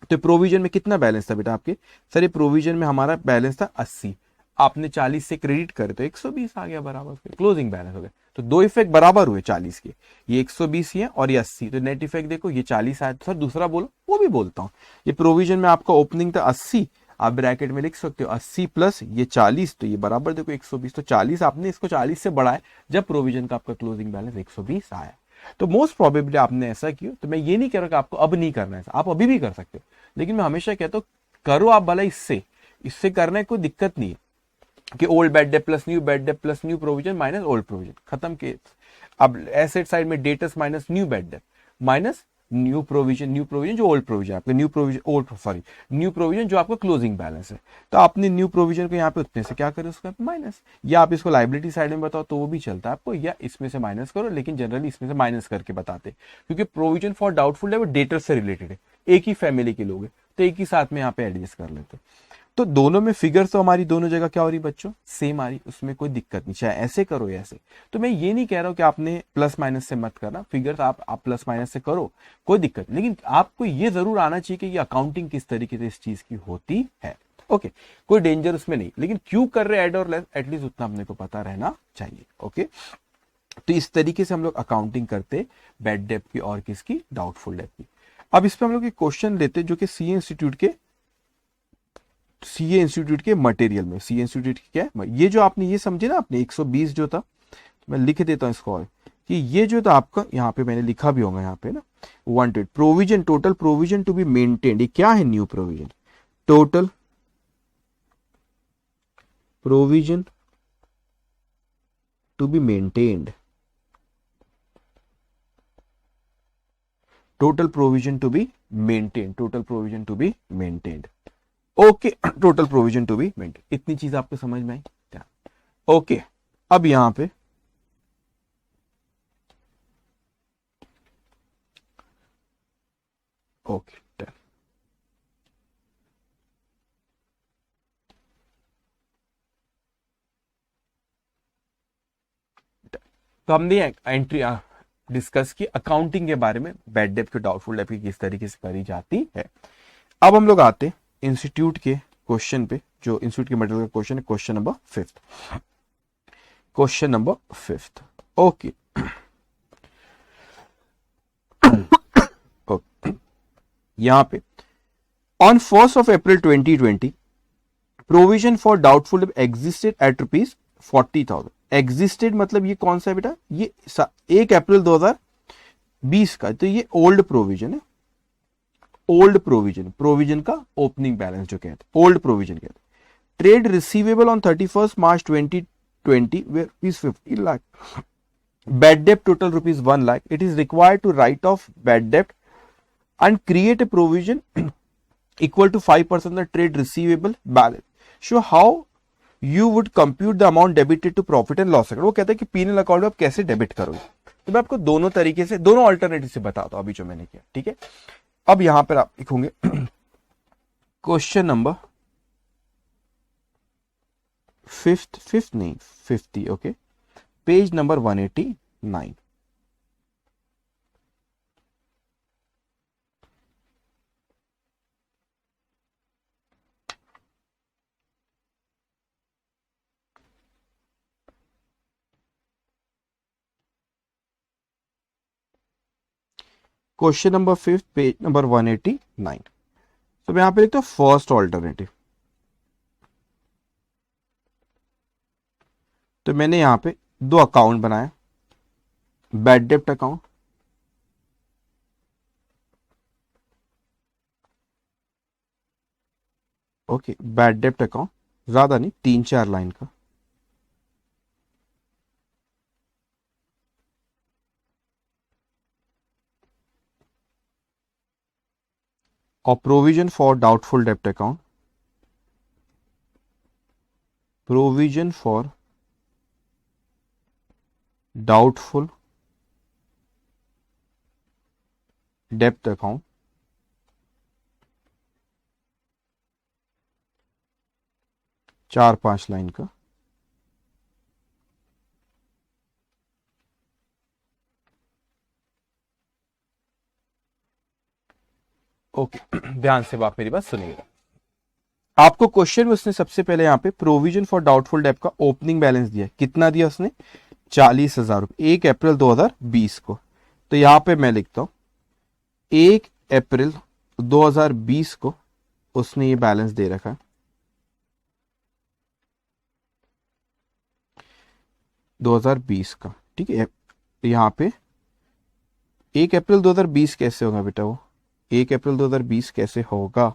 तो प्रोविजन में कितना बैलेंस था बेटा आपके, सर ये प्रोविजन में हमारा बैलेंस था 80, आपने 40 से क्रेडिट करे तो 120 आ गया बराबर, क्लोजिंग बैलेंस हो गया। तो दो इफेक्ट बराबर हुए 40 के, ये 120 ही है और ये 80, तो नेट इफेक्ट देखो ये 40 आया, तो सर दूसरा बोलो, वो भी बोलता हूं। ये प्रोविजन में आपका ओपनिंग था 80, आप ब्रैकेट में लिख सकते हो 80 प्लस ये 40, तो ये बराबर देखो 120, तो 40 आपने इसको 40 से बढ़ाया जब प्रोविजन का आपका क्लोजिंग बैलेंस 120 आया। तो मोस्ट प्रोबेबली आपने ऐसा किया, तो मैं ये नहीं कह रहा कि आपको अब नहीं करना है, आप अभी भी कर सकते हो, लेकिन मैं हमेशा कहता हूं करो आप भला, इससे करने कोई दिक्कत नहीं है कि old bad debt plus new provision minus old provision, खत्म केस। अब एसेट साइड में debtors minus new bad debt minus new provision जो ओल्ड प्रोविजन आपका, न्यू प्रोविजन जो आपका क्लोजिंग बैलेंस है, तो आपने न्यू प्रोविजन को यहाँ पे उतने से क्या करें उसका माइनस, या आप इसको लाइबिलिटी साइड में बताओ तो वो भी चलता है आपको, या इसमें से माइनस करो, लेकिन जनरली इसमें से माइनस करके बताते, क्योंकि provision for doubtful date debtor से रिलेटेड है, एक ही फैमिली के लोग हैं, तो एक ही साथ में यहाँ पे एडजस्ट कर लेते हैं। तो दोनों में फिगर्स तो हमारी दोनों जगह क्या हो रही बच्चों, सेम आ रही, उसमें कोई दिक्कत नहीं, चाहे ऐसे करो या ऐसे। तो मैं ये नहीं कह रहा हूं कि आपने प्लस माइनस से मत करना, फिगर्स आप प्लस माइनस से करो, कोई दिक्कत, लेकिन आपको ये जरूर आना चाहिए कि ये अकाउंटिंग किस तरीके से इस चीज की होती है। ओके, कोई डेंजर उसमें नहीं, लेकिन क्यों कर रहे ऐड और लेस एटलीस्ट उतना अपने को पता रहना चाहिए। ओके, तो इस तरीके से हम लोग अकाउंटिंग करते बैड डेट की और किसकी, डाउटफुल डेट की। अब इस पर हम लोग एक क्वेश्चन लेते जो कि सीए इंस्टीट्यूट के मटेरियल में, सीए इंस्टीट्यूट की क्या है, ये जो आपने ये समझे ना आपने 120 जो था, तो मैं लिख देता हूं इसको, और कि ये जो था आपका यहाँ पे मैंने लिखा भी होगा यहाँ पे ना, wanted provision, total provision to be maintained, ये क्या है new provision, total provision to be maintained, total provision to be maintained, total provision to be maintained. Okay, total provision to be maintain, इतनी चीज आपको समझ में आई क्या? ओके, अब यहां पे ओके डन। तो हमने एंट्री डिस्कस की अकाउंटिंग के बारे में, बैड डेट की, डाउटफुल डेट की किस तरीके से करी जाती है। अब हम लोग आते इंस्टीट्यूट के क्वेश्चन पे, जो इंस्टीट्यूट के मटेरियल का क्वेश्चन है, question number 5, question number 5। Okay, यहां पे on 1st of April 2020 provision for doubtful debt existed at ₹40,000। Existed मतलब ये कौन सा है बेटा, ये 1 अप्रैल 2020 का, तो ये ओल्ड प्रोविजन है, ओल्ड प्रोविजन का ओपनिंग बैलेंस जो कहते हैं ओल्ड प्रोविजन कहते हैं। Trade receivable on 31st March 2020 ₹50 lakh, bad debt total ₹1 lakh. It is required to write off bad debt and create a provision equal to 5% of the trade receivable balance. Show how you would compute the amount debited to profit and loss account. वो कहता है कि PNL account में आप कैसे debit करोगे, तो मैं आपको दोनों तरीके से, दोनों अल्टरनेटिव से बताता हूं अभी जो मैंने किया, ठीक है। अब यहां पर आप लिखोगे question number 50, okay, page number 189। Question number 5 page number 189। तो मैं यहां पे लिखता हूं फर्स्ट ऑल्टरनेटिव। तो मैंने यहां पे दो अकाउंट बनाए, बैड डेप्ट अकाउंट, ओके, बैड डेप्ट अकाउंट, ज्यादा नहीं, 3-4 लाइन का। और प्रोविजन फॉर डाउटफुल डेप्ट अकाउंट, प्रोविजन फॉर डाउटफुल डेप्ट अकाउंट, 4-5 लाइन का। ओके, ध्यान से आप मेरी बात सुनिएगा। आपको क्वेश्चन में उसने सबसे पहले यहां पे प्रोविजन फॉर डाउटफुल डेप्ट का ओपनिंग बैलेंस दिया, कितना दिया उसने, 40,000 रुपये 1 अप्रैल 2020 को। तो यहां पे मैं लिखता हूं 1 अप्रैल 2020 को उसने ये बैलेंस दे रखा है, 2020 का, ठीक है। यहां पे 1 अप्रैल 2020 कैसे होगा बेटा, वो 1 अप्रैल 2020 कैसे होगा,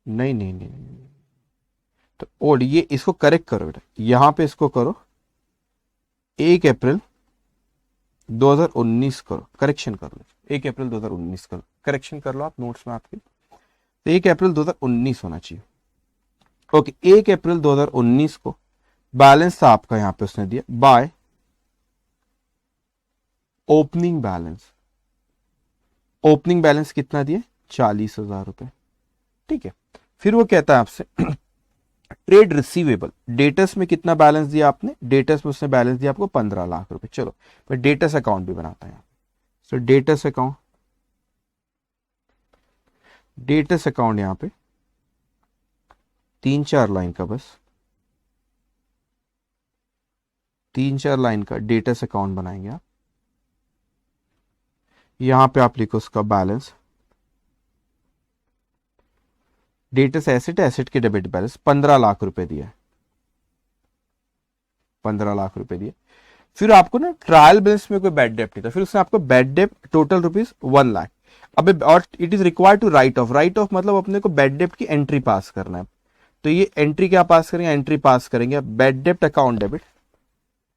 नहीं नहीं नहीं नहीं, तो ओल्ड, ये इसको करेक्ट करो बेटा, यहां पे इसको करो 1 अप्रैल 2019 करो, करेक्शन कर लो, 1 अप्रैल 2019 करो, करेक्शन कर लो आप नोट्स में आपके। तो 1 अप्रैल 2019 होना चाहिए। ओके, 1 अप्रैल 2019 को बैलेंस था आपका यहां पे उसने दिया by opening balance. Opening balance कितना दिया, 40,000 रुपए, ठीक है। फिर वो कहता है आपसे ट्रेड रिसीवेबल, डेटस में कितना बैलेंस दिया आपने, डेटस में उसने बैलेंस दिया आपको 15 लाख रुपए। चलो मैं डेटस अकाउंट भी बनाता हूं, सो डेटस अकाउंट, डेटस अकाउंट यहां पे 3-4 लाइन का, बस 3-4 लाइन का डेटस अकाउंट बनाएंगे आप। यहां पे आप लिखो उसका बैलेंस, डेटस एसेट, एसेट के डेबिट बैलेंस 15 लाख रुपए दिया है, 15 लाख रुपए दिए। फिर आपको ना ट्रायल बैलेंस में कोई बैड डेप्ट नहीं था, फिर उसने आपको बैड डेप्ट टोटल रुपीज 1 लाख। अब और it is required to write off, write off मतलब अपने को बैड डेप्ट की एंट्री पास करना है। तो ये एंट्री क्या पास करेंगे, एंट्री पास करेंगे बैड डेप्ट अकाउंट डेबिट,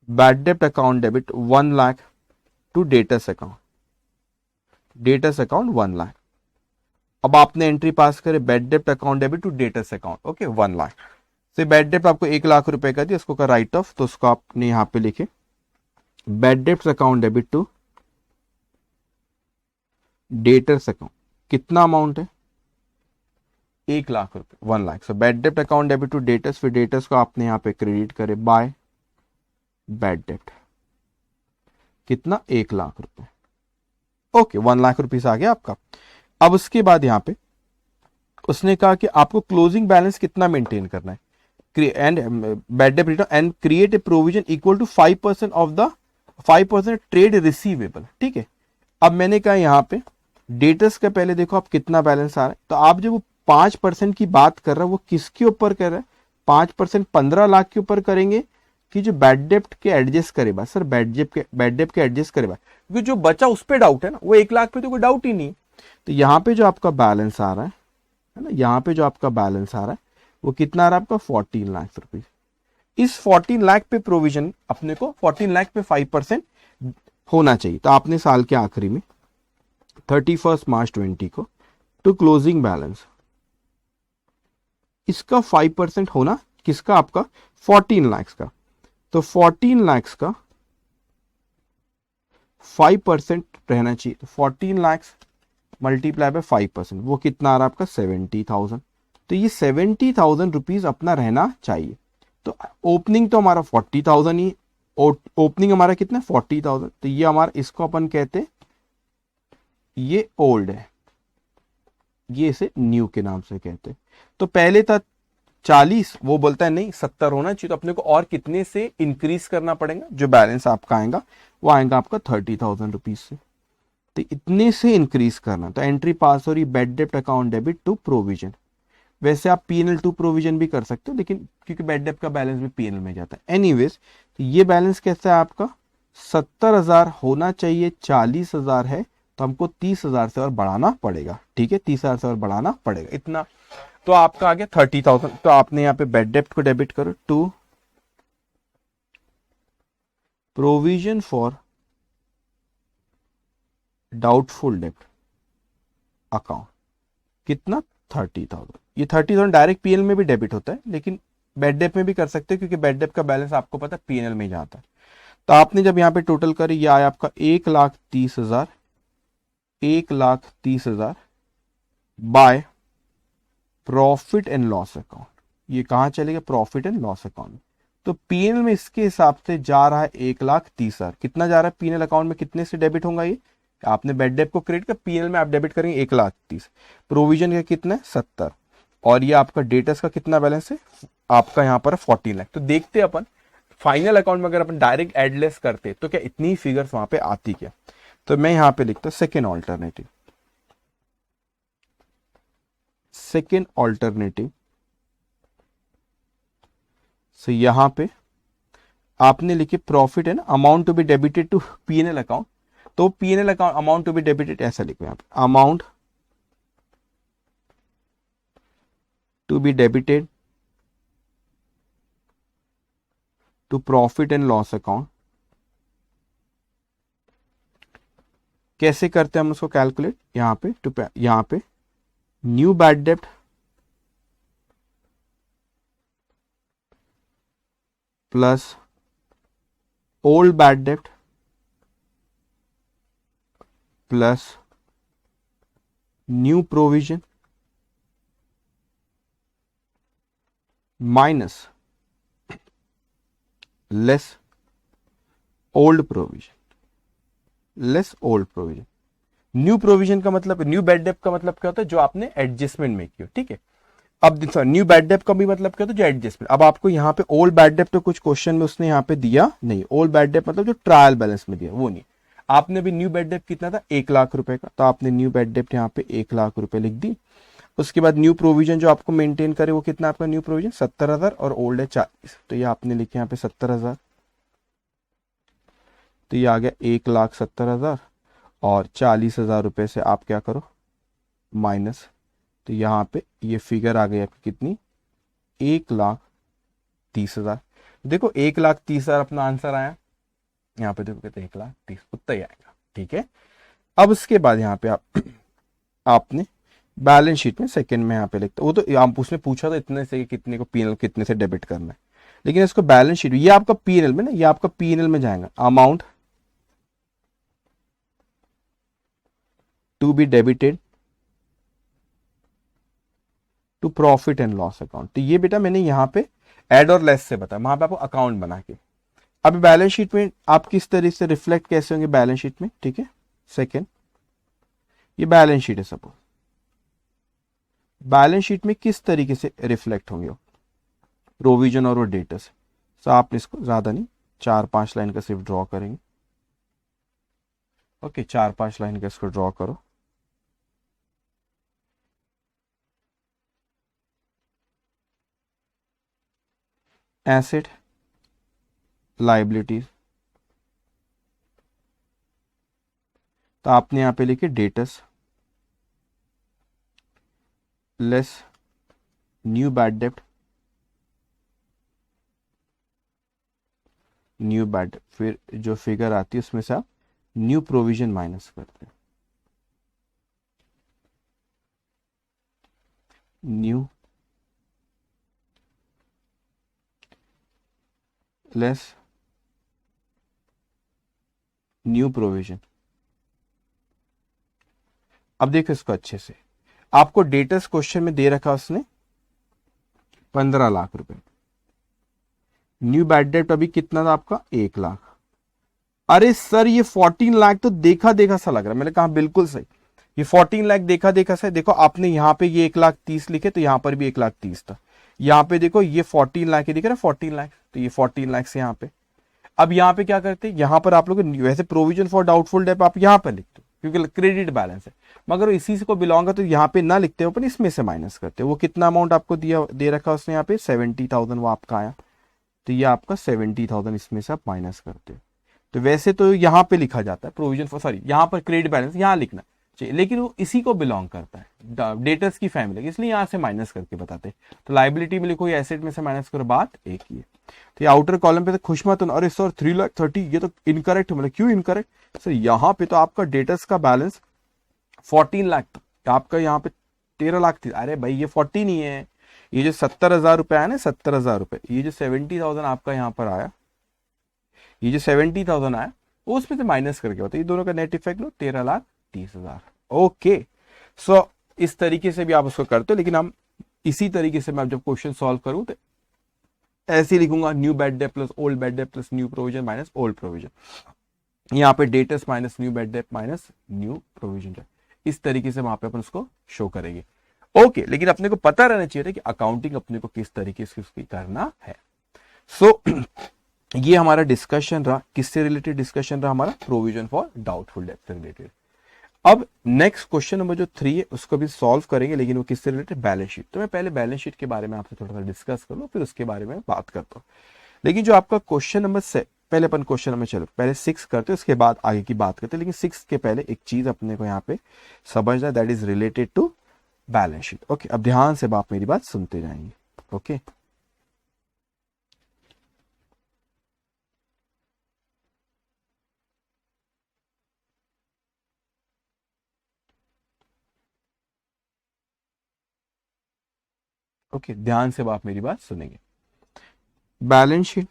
बैड डेप्ट account debit 1 lakh to डेटस account, डेटस account 1 lakh. अब आपने एंट्री पास करे बैड डेप्ट account debit to डेटस account, okay 1 lakh से बैड डेप्ट आपको 1 लाख रुपए का दिया, उसको का राइट ऑफ, तो उसको आपने यहां पे लिखे बैड डेप्ट account debit to debtors account, कितना अमाउंट है, 1 लाख रुपए, 1 लाख। सो बैड डेप्ट अकाउंट डेबिट टू डेटर्स, फिर डेटर्स को आपने यहां पे क्रेडिट करे बाय बैड डेप्ट, कितना, 1 लाख रुपए, ओके 1 लाख रुपीस आ गया आपका। अब उसके बाद यहां पे उसने कहा कि आपको क्लोजिंग बैलेंस कितना मेंटेन करना है, एंड बैड डेप्ट written and create a provision equal to 5% of the 5% trade receivable, ठीक है। अब मैंने कहा यहां पे डेटर्स का पहले देखो आप कितना बैलेंस आ रहा है, तो आप जब वो 5% की बात कर रहा है वो किसके ऊपर कर रहा है, 5% 15 लाख के ऊपर करेंगे कि जो बैड डेप्ट के एडजस्ट करे बा, सर बैड डेप्ट के एडजस्ट करे बा, क्योंकि जो बचा उस पर डाउट है ना, वो 1 लाख पे तो कोई डाउट ही नहीं। तो यहां पे जो आपका बैलेंस आ रहा है ना, यहां पे जो आपका बैलेंस आ रहा है वो कितना आ रहा है आपका 14 लाख रुपीज। इस 14 लाख पे प्रोविजन अपने को 14 लाख पे 5% होना चाहिए। तो आपने साल के आखिरी में 31 मार्च 20 को टू क्लोजिंग बैलेंस इसका 5% होना, किसका, आपका 14 लाख का। तो 14 लाख का 5% रहना चाहिए, तो 14 लाख मल्टीप्लाई बाय 5%, वो कितना आ रहा है आपका 70,000। तो ये 70,000 रुपीज अपना रहना चाहिए। तो ओपनिंग तो हमारा 40,000 ही, ओपनिंग हमारा कितना 40,000, तो ये हमारा, इसको अपन कहते ये ओल्ड है, ये इसे न्यू के नाम से कहते। तो पहले था 40, वो बोलता है नहीं 70 होना चाहिए, तो अपने को और कितने से इंक्रीज करना पड़ेगा, जो बैलेंस आपका आएगा वो आएगा आपका 30,000 रुपीज से, तो इतने से इंक्रीज करना। तो एंट्री पास हो रही बैड डेप्ट अकाउंट डेबिट टू प्रोविजन। वैसे आप पीएनएल टू प्रोविजन भी कर सकते हो, लेकिन क्योंकि बैड डेप्ट का बैलेंस भी पीएनएल में जाता है। एनीवेज, तो ये बैलेंस कैसा है आपका 70,000 होना चाहिए, 40,000 है, तो हमको 30,000 से और बढ़ाना पड़ेगा। ठीक है, 30,000 से और बढ़ाना पड़ेगा इतना, तो आपका आ गया 30,000। तो आपने यहाँ पे बैड डेप्ट को डेबिट करो टू प्रोविजन फॉर डाउटफुल डेप्ट अकाउंट, कितना 30,000। ये 30,000 डायरेक्ट पीएनएल में भी डेबिट होता है, लेकिन बैड डेप्ट में भी कर सकते हो, क्योंकि बैड डेप्ट का बैलेंस आपको पता है पीएनएल में जाता है। तो आपने जब यहाँ पे टोटल करी, ये आया आपका 1,30,000, 1,30,000 by profit and loss account. ये कहां चलेगा, प्रॉफिट एंड लॉस अकाउंट। तो पीएनएल में इसके हिसाब से जा रहा है 1,30,000। कितना जा रहा है पीएनएल अकाउंट में, कितने से डेबिट होगा ये, आपने बैड डेप्ट को क्रेडिट कर पीएनएल में आप डेबिट करेंगे 1,30,000, प्रोविजन का कितना है 70, और ये आपका डेटर्स का कितना बैलेंस है आपका यहाँ पर 14 लाख। तो देखते अपन फाइनल अकाउंट में अगर अपन डायरेक्ट एडलेस करते तो क्या इतनी फिगर्स वहां पे आती क्या। तो मैं यहां पे लिखता हूं सेकेंड ऑल्टरनेटिव, सेकेंड ऑल्टरनेटिव से यहां पे आपने लिखे प्रॉफिट है ना, amount to be debited to PNL account. तो PNL account amount to be debited ऐसा लिखो यहां पे, amount to be debited to profit and loss account. कैसे करते हैं हम उसको कैलकुलेट, यहां पे टू यहां पे न्यू बैड डेप्ट प्लस ओल्ड बैड डेप्ट plus new provision minus less old provision, less old provision. New provision का मतलब, न्यू बैड डेप्ट का मतलब क्या होता है, जो आपने एडजस्टमेंट में किया। ठीक है, अब न्यू बैड डेप्ट का भी मतलब क्या होता है, जो एडजस्टमेंट। अब आपको यहाँ पे ओल्ड बैड डेप्ट तो कुछ क्वेश्चन में उसने यहाँ पे दिया नहीं, ओल्ड बैड डेप्ट मतलब जो ट्रायल बैलेंस में दिया वो नहीं। आपने भी न्यू बैड डेप्ट कितना था 1,00,000 रुपए का, तो आपने न्यू बैड डेप्ट यहाँ पे 1,00,000 रुपए लिख दी। उसके बाद न्यू प्रोविजन जो आपको मेंटेन करे वो कितना आपका न्यू प्रोविजन 70,000 और ओल्ड है 40, तो ये आपने लिखे यहाँ पे 70,000, तो ये आ गया 1,70,000 और 40,000 रुपए से आप क्या करो माइनस, तो यहाँ पे ये फिगर आ गई आपकी कितनी 1,30,000। देखो 1,30,000 अपना आंसर आया, यहाँ पे देखो कहते 1,30,000 उतना ही आएगा। ठीक है, अब उसके बाद यहाँ पे आपने बैलेंस शीट में सेकंड में यहाँ पे लिखते, वो तो आप उसने पूछा था इतने से कितने को पीएनएल कितने से डेबिट करना है, लेकिन इसको बैलेंस शीट, ये आपका पीएनएल में ना, ये आपका पीएनएल में जाएगा amount to be debited to profit and loss account. तो ये बेटा मैंने यहाँ पे एड और लेस से बताया, वहां पे आपको अकाउंट बना के। अब बैलेंस शीट में आप किस तरह से रिफ्लेक्ट कैसे होंगे बैलेंस शीट में, ठीक है। सेकेंड, ये बैलेंस शीट है, सपोज बैलेंस शीट में किस तरीके से रिफ्लेक्ट होंगे प्रोविजन और वो डेटर्स। तो आप इसको ज्यादा नहीं 4-5 लाइन का सिर्फ ड्रॉ करेंगे। ओके, 4-5 लाइन का इसको ड्रॉ करो। एसेट लाइबिलिटीज, तो आपने यहां पे लिखे डेटर्स लेस न्यू बैड डेप्ट, न्यू बैड, फिर जो फिगर आती है उसमें से आप न्यू प्रोविजन माइनस करते हैं, न्यू लेस न्यू प्रोविजन। अब देखो इसको अच्छे से, आपको डेटर्स क्वेश्चन में दे रखा उसने 15 लाख रुपए, न्यू बैड डेप्ट अभी कितना था आपका 1 लाख। अरे सर ये 14 लाख तो देखा देखा सा लग रहा है। मैंने कहा बिल्कुल सही, ये 14 लाख देखा देखा सा है। देखो आपने यहाँ पे ये 1,30,000 लिखे तो यहाँ पर भी 1,30,000 था, यहाँ पे देखो ये 14 लाख दिख रहा है, 14 लाख, तो ये 14 लाख से यहाँ पे। अब यहाँ पे क्या करते हैं, यहाँ पर आप लोग वैसे प्रोविजन फॉर डाउटफुल डेट आप यहाँ पर लिखते हो क्योंकि क्रेडिट बैलेंस है, मगर इसी से को बिलोंग है तो यहाँ पे ना लिखते हो, अपन इसमें से माइनस करते हो। वो कितना अमाउंट आपको दिया दे रखा है उसने यहाँ पे 70,000 वो आपका आया, तो ये आपका 70,000 इसमें से आप माइनस करते हो। तो वैसे तो यहाँ पे लिखा जाता है प्रोविजन फॉर, सॉरी यहाँ पर क्रेडिट बैलेंस यहाँ लिखना चाहिए, लेकिन वो इसी को बिलोंग करता है, डेटर्स की फैमिली, इसलिए यहाँ से माइनस करके बताते हैं। तो लाइबिलिटी में लिखो ये एसेट में से माइनस करो, बात एक ही है। तो ये आउटर कॉलम पे तो खुश मत होना, अरे सर 3,30,000 ये तो इनकरेक्ट, मतलब क्यों इनकरेक्ट सर, यहाँ पे तो आपका डेटर्स का बैलेंस 14 लाख था, आपका यहाँ पे 13 लाख थी। अरे भाई ये 40 नहीं है, ये जो 70,000 रुपए आया ना, 70,000 रुपए, ये जो 70,000 आपका यहाँ पर आया, ये जो 70,000 आया वो उसमें से माइनस करके होता है, ये दोनों का नेट इफेक्ट लो 13,30,000। ओके, सो इस तरीके से भी आप उसको करते हो, लेकिन हम इसी तरीके से मैं जब क्वेश्चन सॉल्व करूं तो ऐसे ही लिखूंगा, new bad debt plus old bad debt plus new provision minus old provision, यहाँ पे debtors minus new bad debt minus new provision, इस तरीके से वहां पे अपन उसको शो करेंगे। ओके, लेकिन अपने को पता रहना चाहिए था कि अकाउंटिंग अपने को किस तरीके से उसकी करना है। सो ये हमारा डिस्कशन रहा, किससे रिलेटेड डिस्कशन रहा हमारा, प्रोविजन फॉर डाउटफुल डेट से रिलेटेड। अब नेक्स्ट क्वेश्चन नंबर जो 3 है उसको भी सॉल्व करेंगे, लेकिन वो किससे रिलेटेड, बैलेंस शीट। तो मैं पहले बैलेंस शीट के बारे में आपसे थोड़ा सा डिस्कस कर लूं, फिर उसके बारे में बात करता हूं। लेकिन जो आपका क्वेश्चन नंबर से पहले अपन क्वेश्चन नंबर चलो पहले 6 करते हैं, उसके बाद आगे की बात करते हैं। लेकिन 6 के पहले एक चीज अपने को यहाँ पे समझना है, that is related to balance sheet. Okay, अब ध्यान से आप मेरी बात सुनते जाएंगे। ओके, ओके, ध्यान से आप मेरी बात सुनेंगे। बैलेंस शीट,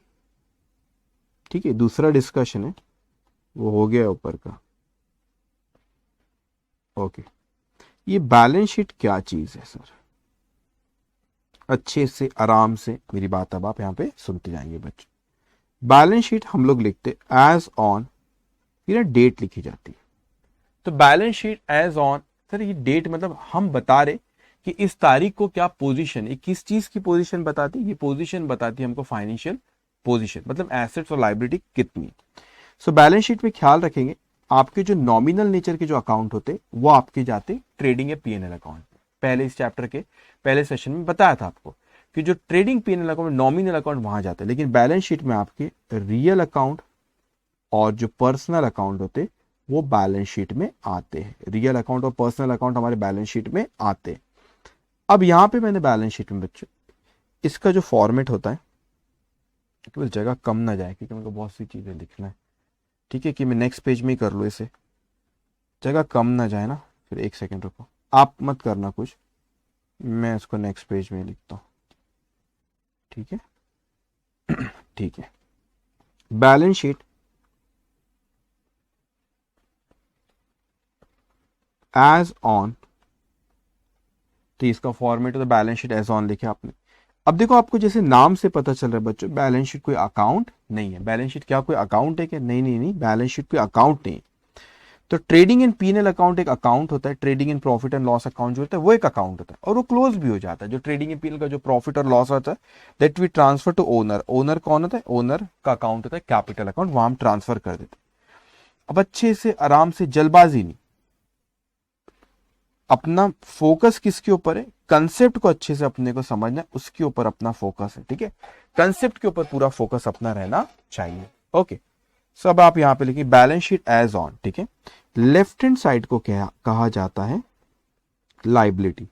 ठीक है, दूसरा डिस्कशन है वो हो गया ऊपर का। ओके, ये बैलेंस शीट क्या चीज है सर, अच्छे से आराम से मेरी बात अब आप यहाँ पे सुनते जाएंगे बच्चे। बैलेंस शीट हम लोग लिखते एज ऑन, ये डेट लिखी जाती है। तो balance sheet as on, sir ये डेट मतलब हम बता रहे कि इस तारीख को क्या पोजीशन है, किस चीज की पोजीशन बताती है, ये पोजीशन बताती है हमको फाइनेंशियल पोजीशन, मतलब एसेट्स और लायबिलिटी कितनी। सो बैलेंस शीट में ख्याल रखेंगे आपके जो नॉमिनल नेचर के जो अकाउंट होते वो आपके जाते ट्रेडिंग या पीएनएल अकाउंट। पहले इस चैप्टर के पहले सेशन में बताया था आपको कि जो trading PNL account, nominal account वहां जाते हैं, लेकिन बैलेंस शीट में आपके रियल अकाउंट और जो पर्सनल अकाउंट होते वो बैलेंस शीट में आते हैं। रियल अकाउंट और पर्सनल अकाउंट हमारे बैलेंस शीट में आते हैं। अब यहां पे मैंने बैलेंस शीट में बच्चों इसका जो फॉर्मेट होता है, कि बस जगह कम ना जाए क्योंकि मेरे को बहुत सी चीजें लिखना है, ठीक है, कि मैं नेक्स्ट पेज में ही कर लूँ इसे, जगह कम ना जाए ना। फिर एक सेकंड रुको, आप मत करना कुछ, मैं इसको नेक्स्ट पेज में लिखता हूँ, ठीक है। ठीक है, बैलेंस शीट एज ऑन, तो इसका फॉर्मेट है तो बैलेंस शीट एज ऑन लिखे आपने। अब देखो आपको जैसे नाम से पता चल रहा है बच्चों, बैलेंस शीट कोई अकाउंट नहीं है। बैलेंस शीट क्या कोई अकाउंट है क्या, नहीं नहीं नहीं, बैलेंस शीट कोई अकाउंट नहीं। तो ट्रेडिंग इन पीएनएल अकाउंट एक अकाउंट होता है, trading in profit and loss account जो होता है वो एक अकाउंट होता है, और वो क्लोज भी हो जाता है। जो ट्रेडिंग इन पीएनएल का जो प्रॉफिट और लॉस होता है that we transfer to owner. Owner कौन होता है, ओनर का अकाउंट होता है कैपिटल अकाउंट, वहां हम ट्रांसफर कर देते। अब अच्छे से आराम से, जल्दबाजी नहीं, अपना फोकस किसके ऊपर है, कंसेप्ट को अच्छे से अपने को समझना है, उसके ऊपर अपना फोकस है, ठीक है। कंसेप्ट के ऊपर पूरा फोकस अपना रहना चाहिए। ओके, सब आप यहां पे लिखिए बैलेंस शीट एज ऑन, ठीक है। लेफ्ट हैंड साइड को कहा जाता है लाइबिलिटी,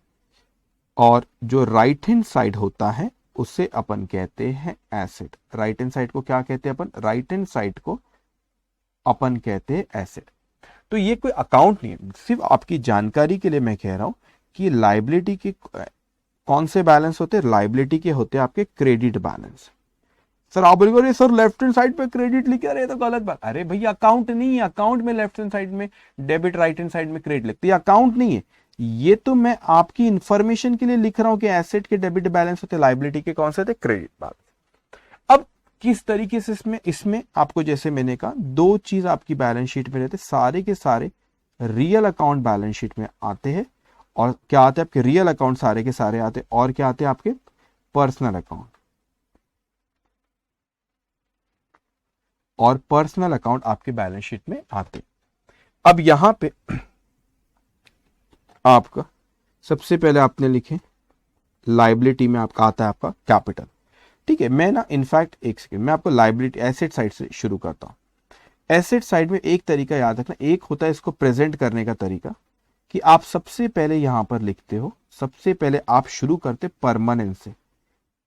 और जो राइट हैंड साइड होता है उसे अपन कहते हैं एसेट। राइट हैंड साइड को क्या कहते हैं अपन, राइट हैंड साइड को अपन कहते हैं एसेट। तो ये कोई अकाउंट नहीं है, सिर्फ आपकी जानकारी के लिए मैं कह रहा हूं कि लाइबिलिटी के कौन से बैलेंस होते हैं, लाइबिलिटी के होते हैं आपके क्रेडिट बैलेंस। सर आप बोलेंगे सर लेफ्ट हैंड साइड पे क्रेडिट लिखे, अरे तो गलत बात। अरे भैया अकाउंट नहीं है, अकाउंट में लेफ्ट हैंड साइड में डेबिट, राइट हैंड साइड में क्रेडिट लिखते, अकाउंट नहीं है। ये तो मैं आपकी इंफॉर्मेशन के लिए लिख रहा हूं कि एसेट के डेबिट बैलेंस होते, लाइबिलिटी के कौन से होते, क्रेडिट बैलेंस। अब किस तरीके से इसमें आपको जैसे मैंने कहा दो चीज आपकी बैलेंस शीट में रहते, सारे के सारे रियल अकाउंट बैलेंस शीट में आते हैं, और क्या आते हैं आपके रियल अकाउंट सारे के सारे आते हैं, और क्या आते हैं आपके पर्सनल अकाउंट, और पर्सनल अकाउंट आपके बैलेंस शीट में आते। अब यहां पे आपका सबसे पहले आपने लिखे लाइबिलिटी में आपका आता है आपका कैपिटल। ठीक है, मैं ना इनफैक्ट एक सेकेंड, मैं आपको लाइबिलिटी एसेट साइड से शुरू करता हूं। एसेट साइड में एक तरीका याद रखना, एक होता है इसको प्रेजेंट करने का तरीका, कि आप सबसे पहले यहां पर लिखते हो, सबसे पहले आप शुरू करते परमानेंस से।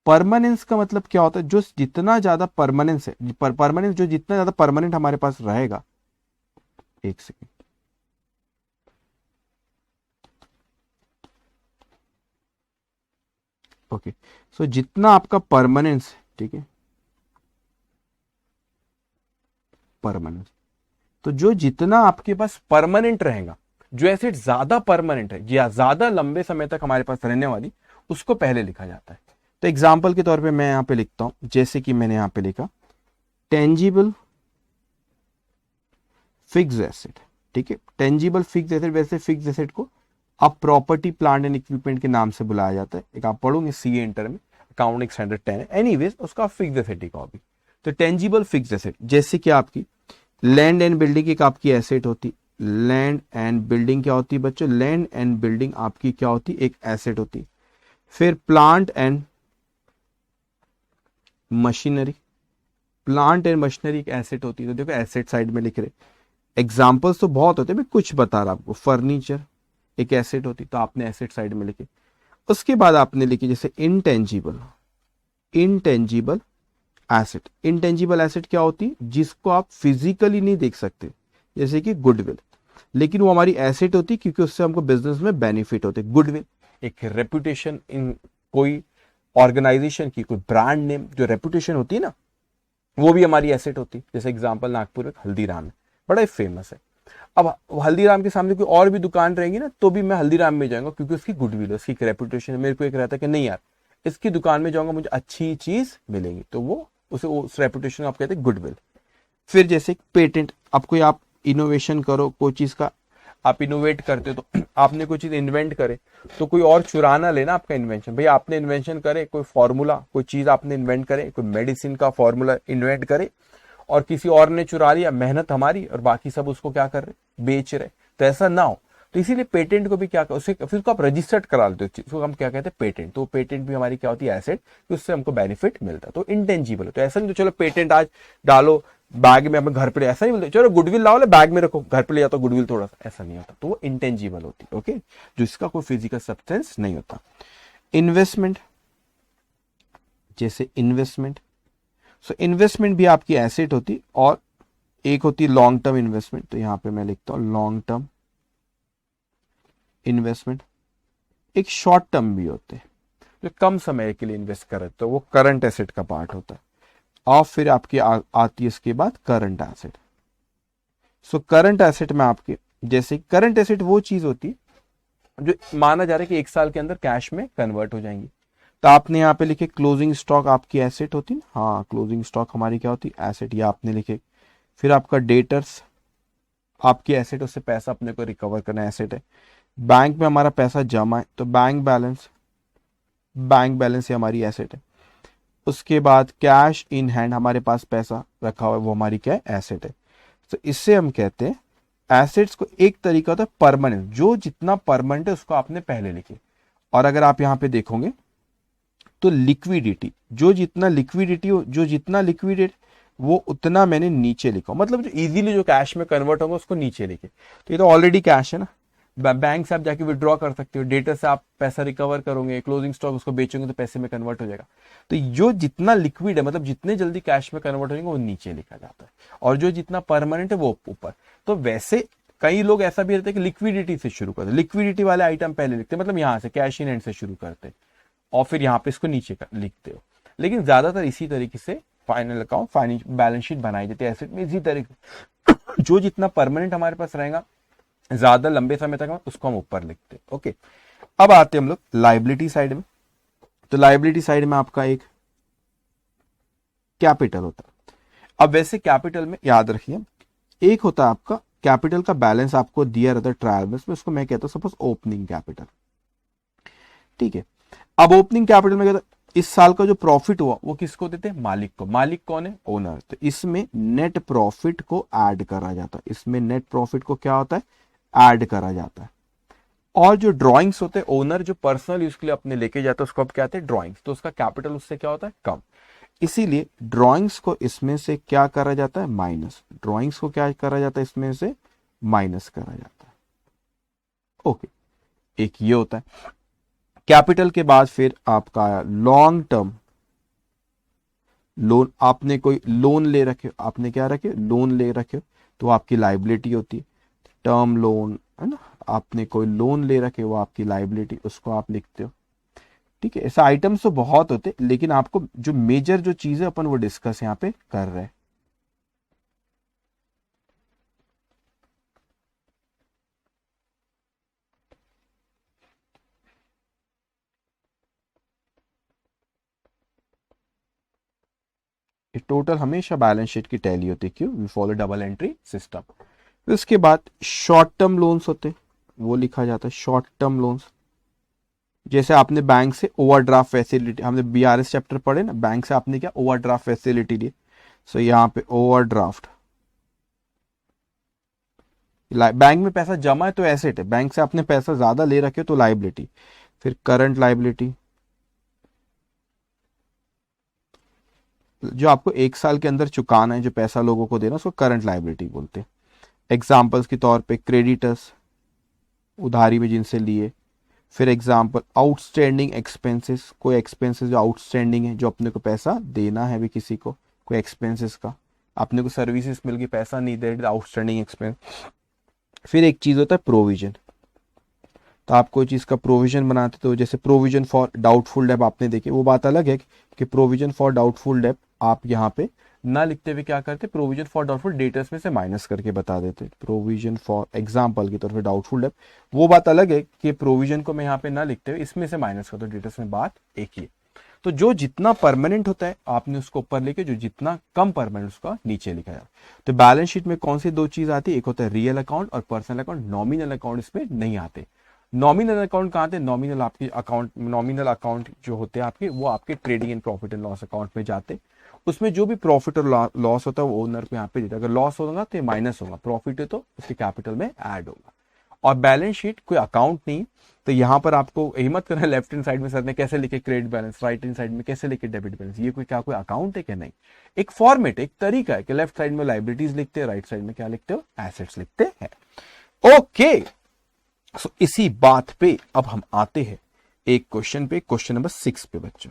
परमानेंस का मतलब क्या होता है, जो जितना ज्यादा परमानेंस है, परमानेंस जो जितना ज्यादा परमानेंट हमारे पास रहेगा, एक सेकेंड, ओके, सो जितना आपका परमानेंस, ठीक है, परमानेंस, तो जो जितना आपके पास परमानेंट रहेगा, जो एसेट ज्यादा परमानेंट है या ज्यादा लंबे समय तक हमारे पास रहने वाली, उसको पहले लिखा जाता है। तो एग्जांपल के तौर पे मैं यहां पे लिखता हूं, जैसे कि मैंने यहां पे लिखा टेंजिबल फिक्स्ड एसेट। ठीक है, टेंजिबल फिक्स्ड एसेट, वैसे फिक्स्ड एसेट को अब प्रॉपर्टी प्लांट एंड इक्विपमेंट के नाम से बुलाया जाता है। एक आप पढ़ोगे सीए इंटर में, अकाउंटिंग स्टैंडर्ड 10 है, एनीवेज उसका फिक्स्ड एसेट ही कॉपी। तो टेंजिबल फिक्स्ड एसेट जैसे कि आपकी लैंड एंड बिल्डिंग एक आपकी एसेट होती, लैंड एंड बिल्डिंग क्या होती है बच्चों, लैंड एंड बिल्डिंग आपकी क्या होती, एक एसेट होती। फिर plant and machinery, plant and machinery एक एसेट होती है। तो देखो एसेट साइड में लिख रहे, एग्जांपल्स तो बहुत होते हैं, मैं कुछ बता रहा आपको। फर्नीचर एक एसेट होती, तो आपने एसेट साइड में लिखे। उसके बाद आपने लिखी जैसे intangible, intangible asset. Intangible asset क्या होती है, जिसको आप फिजिकली नहीं देख सकते, जैसे कि गुडविल, लेकिन वो हमारी एसेट होती है क्योंकि उससे हमको बिजनेस में बेनिफिट होते। गुडविल एक रेपुटेशन, इन कोई ऑर्गेनाइजेशन की, कोई ब्रांड नेम जो रेपुटेशन होती है ना, वो भी हमारी एसेट होती है। जैसे एग्जांपल नागपुर में हल्दीराम है, बड़ा ही फेमस है। अब हल्दीराम के सामने कोई और भी दुकान रहेगी ना, तो भी मैं हल्दीराम में जाऊंगा क्योंकि उसकी गुडविल है, उसकी रेपुटेशन है। मेरे को एक रहता है कि नहीं यार, इसकी दुकान में जाऊंगा मुझे अच्छी चीज मिलेगी, तो वो उसे उस रेपुटेशन आप कहते हैं गुडविल। फिर जैसे पेटेंट, अब कोई आप इनोवेशन करो, कोई चीज का आप इनोवेट करते हो, तो आपने कोई चीज इन्वेंट करे, तो कोई और चुराना लेना आपका इन्वेंशन। भाई आपने इन्वेंशन करे, कोई फॉर्मूला, कोई चीज आपने इन्वेंट करे, कोई मेडिसिन का फॉर्मूला इन्वेंट करे, और किसी और ने चुरा लिया मेहनत हमारी, और बाकी सब उसको क्या कर रहे, बेच रहे, तो ऐसा ना हो। तो इसीलिए पेटेंट को भी क्या कर, उसे फिर उसको आप रजिस्टर्ड करा लेते हो, उसको हम क्या कहते हैं, पेटेंट। तो पेटेंट भी हमारी क्या होती है, एसेट, कि उससे हमको बेनिफिट मिलता है। तो इंटेंजिबल है, तो ऐसा नहीं तो चलो पेटेंट आज डालो बैग में, हमें घर पे, ऐसा नहीं बोलते चलो गुडविल लाओ, बैग में रखो, घर पे ले जाता गुडविल थोड़ा सा, ऐसा नहीं होता। तो वो इंटेंजिबल होती है, ओके, जो इसका कोई फिजिकल सब्सटेंस नहीं होता। इन्वेस्टमेंट, जैसे इन्वेस्टमेंट, सो इन्वेस्टमेंट भी आपकी एसेट होती, और एक होती है लॉन्ग टर्म इन्वेस्टमेंट। तो यहां पे मैं लिखता हूं लॉन्ग टर्म इन्वेस्टमेंट। एक शॉर्ट टर्म भी होते हैं, जो कम समय के लिए इन्वेस्ट कर रहे, तो वो करंट एसेट का पार्ट होता है। और फिर आपकी आती है इसके बाद current asset. So current asset में आपके, जैसे करंट एसेट वो चीज होती है जो माना जा रहा है कि एक साल के अंदर कैश में कन्वर्ट हो जाएंगी। तो आपने यहाँ पे लिखे क्लोजिंग स्टॉक आपकी एसेट होती है, हाँ क्लोजिंग स्टॉक हमारी क्या होती है, एसेट, ये आपने लिखे। फिर आपका डेटर्स आपकी एसेट, उससे पैसा अपने को रिकवर करना एसेट है। बैंक में हमारा पैसा जमा है, तो बैंक बैलेंस, बैंक बैलेंस ही हमारी एसेट है। उसके बाद कैश इन हैंड, हमारे पास पैसा रखा हुआ है, वो हमारी क्या है, एसेट है। तो इससे हम कहते हैं एसेट्स को एक तरीका होता है परमानेंट, जो जितना परमानेंट है उसको आपने पहले लिखे। और अगर आप यहां पे देखोगे तो लिक्विडिटी, जो जितना लिक्विडिटी हो, जो जितना लिक्विडेट, वो उतना मैंने नीचे लिखा, मतलब जो इजीली जो कैश में कन्वर्ट होगा उसको नीचे लिखे। तो ये तो ऑलरेडी कैश है ना, बैंक से आप जाके विड्रॉ कर सकते हो, डेटा से आप पैसा रिकवर करोगे, क्लोजिंग स्टॉक उसको बेचोगे तो पैसे में कन्वर्ट हो जाएगा। तो जो जितना लिक्विड है, मतलब जितने जल्दी कैश में कन्वर्ट होंगे, वो नीचे लिखा जाता है, और जो जितना परमानेंट है वो ऊपर। तो वैसे कई लोग ऐसा भी रहते हैं कि लिक्विडिटी से शुरू करते हैं, लिक्विडिटी वाले आइटम पहले लिखते हैं, मतलब यहां से कैश इन हैंड से शुरू करते हैं, और फिर यहाँ पे इसको नीचे लिखते हो। लेकिन ज्यादातर इसी तरीके से final account, financial balance sheet बनाई जाती है एसेट में, इसी तरीके जो जितना परमानेंट हमारे पास रहेगा ज्यादा लंबे समय तक, उसको हम ऊपर लिखते हैं। ओके, अब आते हैं हम लोग लाइबिलिटी साइड में। तो लाइबिलिटी साइड में आपका एक कैपिटल होता है। अब वैसे कैपिटल में याद रखिए, एक होता है आपका कैपिटल का बैलेंस आपको दिया रहता है ट्रायल में, उसको मैं कहता हूं सपोज ओपनिंग कैपिटल। ठीक है, अब ओपनिंग कैपिटल में कहता इस साल का जो प्रॉफिट हुआ वो किसको देते हैं, मालिक को। मालिक कौन है, ओनर। तो इसमें नेट प्रॉफिट को ऐड करा जाता है, इसमें नेट प्रॉफिट को क्या होता है, ऐड करा जाता है। और जो ड्राइंग्स होते हैं ओनर जो पर्सनल यूज के लिए अपने लेके जाता है उसको अब क्या कहते हैं, ड्राइंग्स। तो उसका कैपिटल उससे क्या होता है, कम। इसीलिए ड्राइंग्स को इसमें से क्या करा जाता है, माइनस। ड्राइंग्स को क्या करा जाता है, इसमें से माइनस करा जाता है। ओके, एक ये होता है। कैपिटल के बाद फिर आपका आया लॉन्ग टर्म लोन। आपने कोई लोन ले रखे हो, आपने क्या रखे, लोन ले रखे हो, तो आपकी लाइबिलिटी होती है। टर्म लोन है ना, आपने कोई लोन ले रखे वो आपकी लाइबिलिटी, उसको आप लिखते हो। ठीक है, ऐसे आइटम्स तो बहुत होते, लेकिन आपको जो मेजर जो चीज है अपन वो डिस्कस यहाँ पे कर रहे हैं। ये टोटल हमेशा बैलेंस शीट की टैली होती है, क्यों, we follow double entry system. फिर उसके बाद शॉर्ट टर्म लोन्स होते, वो लिखा जाता है शॉर्ट टर्म लोन्स। जैसे आपने बैंक से ओवरड्राफ्ट फैसिलिटी, हमने बीआरएस चैप्टर पढ़े ना, बैंक से आपने क्या ओवरड्राफ्ट फैसिलिटी ली। सो यहाँ पे ओवरड्राफ्ट, बैंक में पैसा जमा है तो एसेट है, बैंक से आपने पैसा ज्यादा ले रखे हो तो लाइबिलिटी। फिर करंट लाइबिलिटी, जो आपको एक साल के अंदर चुकाना है, जो पैसा लोगों को देना, उसको करंट लाइबिलिटी बोलते हैं। एग्जाम्पल्स के तौर पे क्रेडिटर्स, उधारी में जिनसे लिए। फिर एग्जाम्पल आउटस्टैंडिंग एक्सपेंसेस, कोई एक्सपेंसेस जो आउटस्टैंडिंग है, जो अपने को पैसा देना है भी किसी को, कोई एक्सपेंसेस का, अपने को सर्विसेज मिल गई पैसा नहीं दे, आउटस्टैंडिंग एक्सपेंस। फिर एक चीज होता है प्रोविजन। तो आप कोई चीज का प्रोविजन बनाते तो जैसे प्रोविजन फॉर डाउटफुल डेप आपने देखे, वो बात अलग है कि प्रोविजन फॉर डाउटफुल डेप आप यहाँ पे ना लिखते हुए क्या करते, प्रोविजन फॉर डाउटफुल डेटर्स में से माइनस करके बता देते। प्रोविजन फॉर एग्जाम्पल की तौर पर डाउटफुल डेप, वो बात अलग है कि प्रोविजन को मैं यहाँ पे ना लिखते हुए इसमें से माइनस कर दो डेटर्स में, बात एक ही है। तो जो जितना परमानेंट होता है आपने उसको ऊपर लेके, जो जितना कम परमानेंट उसका नीचे लिखा जाता है। तो बैलेंस शीट में कौन सी दो चीज आती है, एक होता है रियल अकाउंट और पर्सनल अकाउंट। नॉमिनल अकाउंट इसमें नहीं आते। नॉमिनल अकाउंट कहाँ आते हैं, नॉमिनल आपके अकाउंट, नॉमिनल अकाउंट जो होते हैं आपके, वो आपके trading and profit and loss account में जाते। उसमें जो भी प्रॉफिट और लॉस होता है वो ओनर को यहाँ पे देता है। अगर लॉस होगा तो माइनस होगा, प्रॉफिट है तो उसके कैपिटल में ऐड होगा। और बैलेंस शीट कोई अकाउंट नहीं, तो यहाँ पर आपको हिम्मत करना है लेफ्ट हैंड साइड में सर ने कैसे लिखे credit balance, right hand side में कैसे लिखे डेबिट बैलेंस। ये कोई क्या कोई अकाउंट है क्या, नहीं। एक फॉर्मेट, एक तरीका है कि लेफ्ट साइड में लाइबिलिटीज लिखते हैं, राइट साइड में क्या लिखते हो, एसेट्स लिखते हैं। ओके, सो इसी बात पे अब हम आते हैं एक क्वेश्चन पे, क्वेश्चन नंबर 6 पे बच्चों।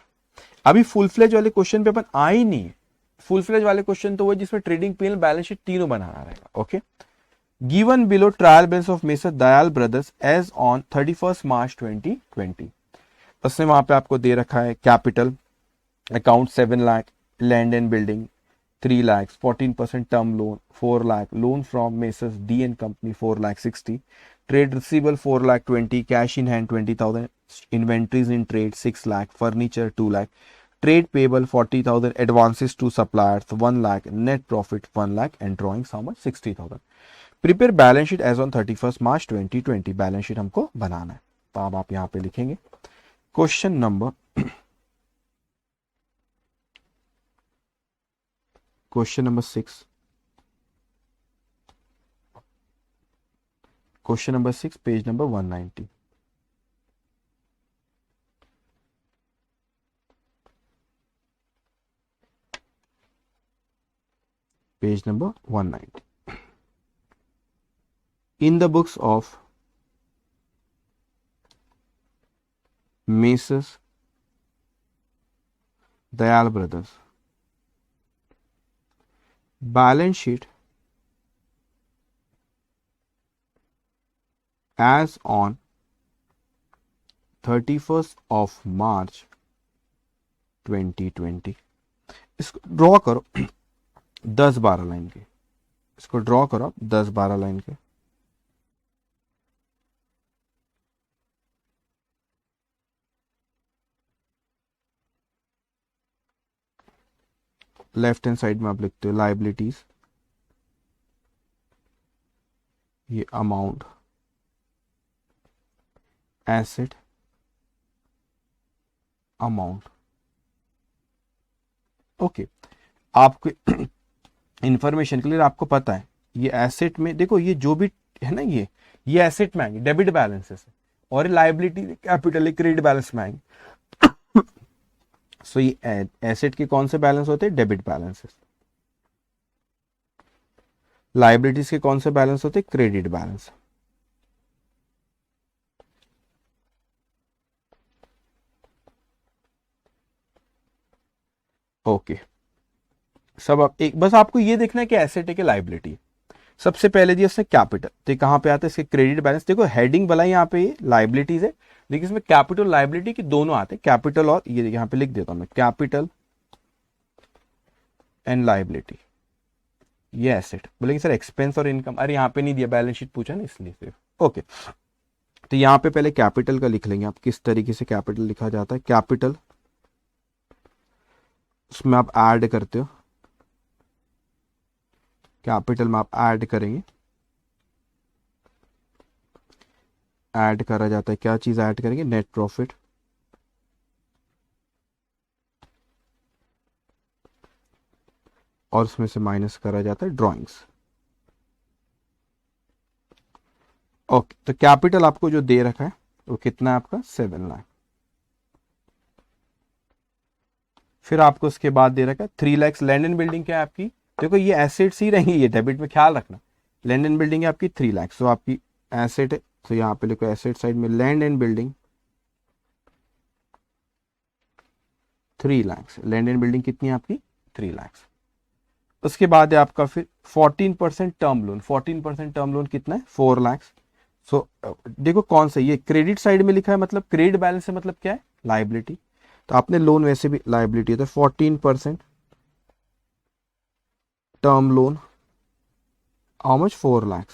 अभी फुल फ्लेज वाले क्वेश्चन पे अपन आ ही नहीं है। फुल फ्लेज वाले क्वेश्चन तो वो जिसमें ट्रेडिंग पीएल बैलेंस शीट तीनों बनाना रहेगा। Okay, given below trial balance of mister Dayal brothers as on 31 March 2020। उसने वहां पे आपको दे रखा है capital account 7 lakh, land and building 3 lakhs, 14% term loan 4 lakh, loan from Messrs D and Company 4 lakh 60, trade receivable 4 lakh 20, cash in hand 20,000, inventories in trade 6 lakh, furniture 2 lakh, trade payable 40,000, advances to suppliers 1 lakh, net profit 1 lakh, and drawings how much 60,000। Prepare balance sheet as on 31 March 2020। Balance sheet हमको बनाना है, तो अब आप यहां पे लिखेंगे question number question number 6, question number 6 page number 190। Page number 190। In the books of Messrs Dayal Brothers, balance sheet as on 31st of March 2020। इसको ड्रॉ करो 10-12 लाइन के, इसको ड्रॉ करो 10-12 लाइन के। लेफ्ट हैंड साइड में आप लिखते हो लाइबिलिटीज, ये अमाउंट, एसेट, अमाउंट। ओके, आपको इंफॉर्मेशन के लिए आपको पता है ये एसेट में देखो, ये जो भी है ना, ये एसेट में आएंगे, डेबिट बैलेंसेस है, और लाइबिलिटी कैपिटल क्रेडिट बैलेंस में आएंगे। सो ये एसेट के कौन से बैलेंस होते हैं? Debit balances. लाइबिलिटीज के कौन से बैलेंस होते हैं? Credit balance. ओके, सब आप एक बस आपको ये देखना है कि एसेट है कि लाइबिलिटी। सबसे पहले दिया उसने कैपिटल, तो कहां पे आता है? इसके क्रेडिट बैलेंस। देखो हेडिंग भला यहाँ पे ये लाइबिलिटीज है, लेकिन इसमें कैपिटल लाइबिलिटी की दोनों आते हैं, कैपिटल और ये यहाँ पे लिख देता हूं मैं, कैपिटल एंड लाइबिलिटी। ये एसेट। बोलेंगे सर एक्सपेंस और इनकम, अरे यहाँ पे नहीं दिया, बैलेंस शीट पूछा ना इसलिए सिर्फ। ओके, तो यहाँ पे पहले कैपिटल का लिख लेंगे आप, किस तरीके से कैपिटल लिखा जाता है। कैपिटल उसमें आप ऐड करते हो, कैपिटल में आप ऐड करेंगे, ऐड करा जाता है, क्या चीज ऐड करेंगे? नेट प्रॉफिट, और उसमें से माइनस करा जाता है ड्राइंग्स। ओके, तो कैपिटल आपको जो दे रखा है वो कितना है आपका? 7 लाख। फिर आपको उसके बाद दे रखा है 3 लाख। लैंड एंड बिल्डिंग क्या है आपकी? देखो ये एसेट्स ही रहेंगी, ये डेबिट में ख्याल रखना। लैंड एंड बिल्डिंग है आपकी 3 लाख, सो आपकी एसेट है, तो यहाँ पे लिखो एसेट साइड में land and building 3 lakh. Land and building कितनी है आपकी? 3 लाख। उसके बाद है आपका फिर 14% टर्म लोन। 14% टर्म लोन कितना है? 4 लाख। सो देखो कौन सा, ये क्रेडिट साइड में लिखा है, मतलब क्रेडिट बैलेंस से मतलब क्या है? लाइबिलिटी। तो आपने लोन वैसे भी लाइबिलिटी है, तो 14% term loan, how much? 4 lakh.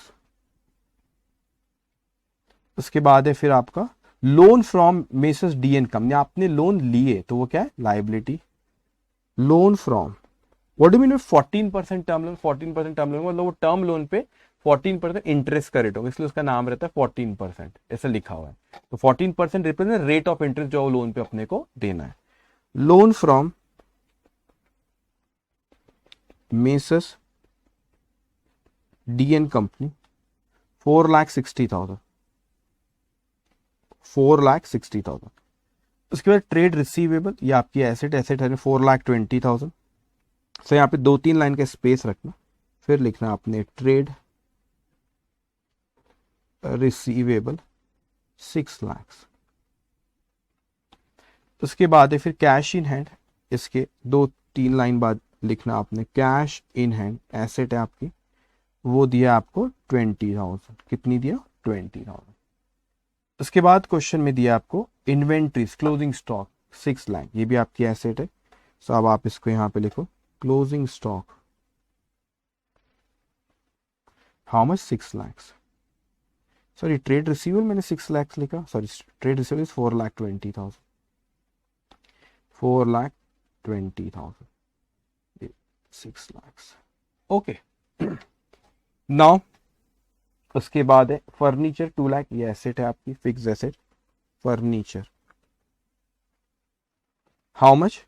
उसके बाद है फिर आपका loan from messrs D N company, आपने लोन लिए तो वो क्या है? Liability. Loan from, what do mean with 14% term loan? 14% term loan मतलब वो टर्म लोन पे 14% इंटरेस्ट का रेट होगा, इसलिए उसका नाम रहता है 14%, ऐसा लिखा हुआ है। तो 14% रिप्रेजेंट रेट ऑफ इंटरेस्ट जो लोन पे अपने को देना है। Loan from messrs DN company 4,60,000, 4,60,000। उसके बाद ट्रेड रिसीवेबल, ये आपकी एसेट, एसेट है 4,20,000। सो यहाँ पे 2-3 लाइन का स्पेस रखना, फिर लिखना आपने ट्रेड रिसीवेबल 6 लाख। उसके बाद है फिर कैश इन हैंड, इसके 2-3 लाइन बाद लिखना आपने कैश इन हैंड, एसेट है आपकी, वो दिया आपको 20,000। कितनी दिया? 20,000। उसके बाद क्वेश्चन में दिया आपको इन्वेंट्रीज क्लोजिंग स्टॉक 6 लाख, ये भी आपकी एसेट है। सो अब आप इसको यहां पे लिखो closing stock how much? 6 lakh. Sorry trade receivable मैंने 6 लाख लिखा, sorry trade receivable is 4,20,000, 4,20,000, 6 lakh. Okay, now उसके बाद है फर्नीचर 2 लाख, ये एसेट है आपकी, fix asset. Furniture how much?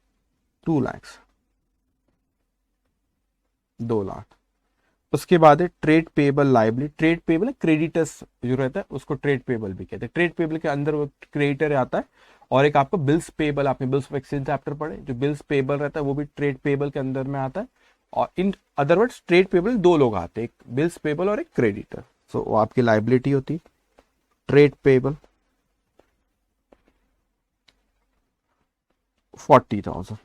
2 lakh, 2 lakh. उसके बाद है trade payable liability. Trade payable creditors जो रहता है उसको ट्रेड पेबल भी कहते हैं। ट्रेड पेबल के अंदर वो क्रेडिटर आता है, और एक आपका बिल्स पेबल, आपने बिल्स ऑफ एक्सचेंज चैप्टर पढ़े, जो बिल्स पेबल रहता है वो भी ट्रेड पेबल के अंदर में आता है। और in other words trade payable 2 लोग आते हैं, एक बिल्स पेबल और एक क्रेडिटर। सो वो आपकी लाइबिलिटी होती है trade payable 40,000।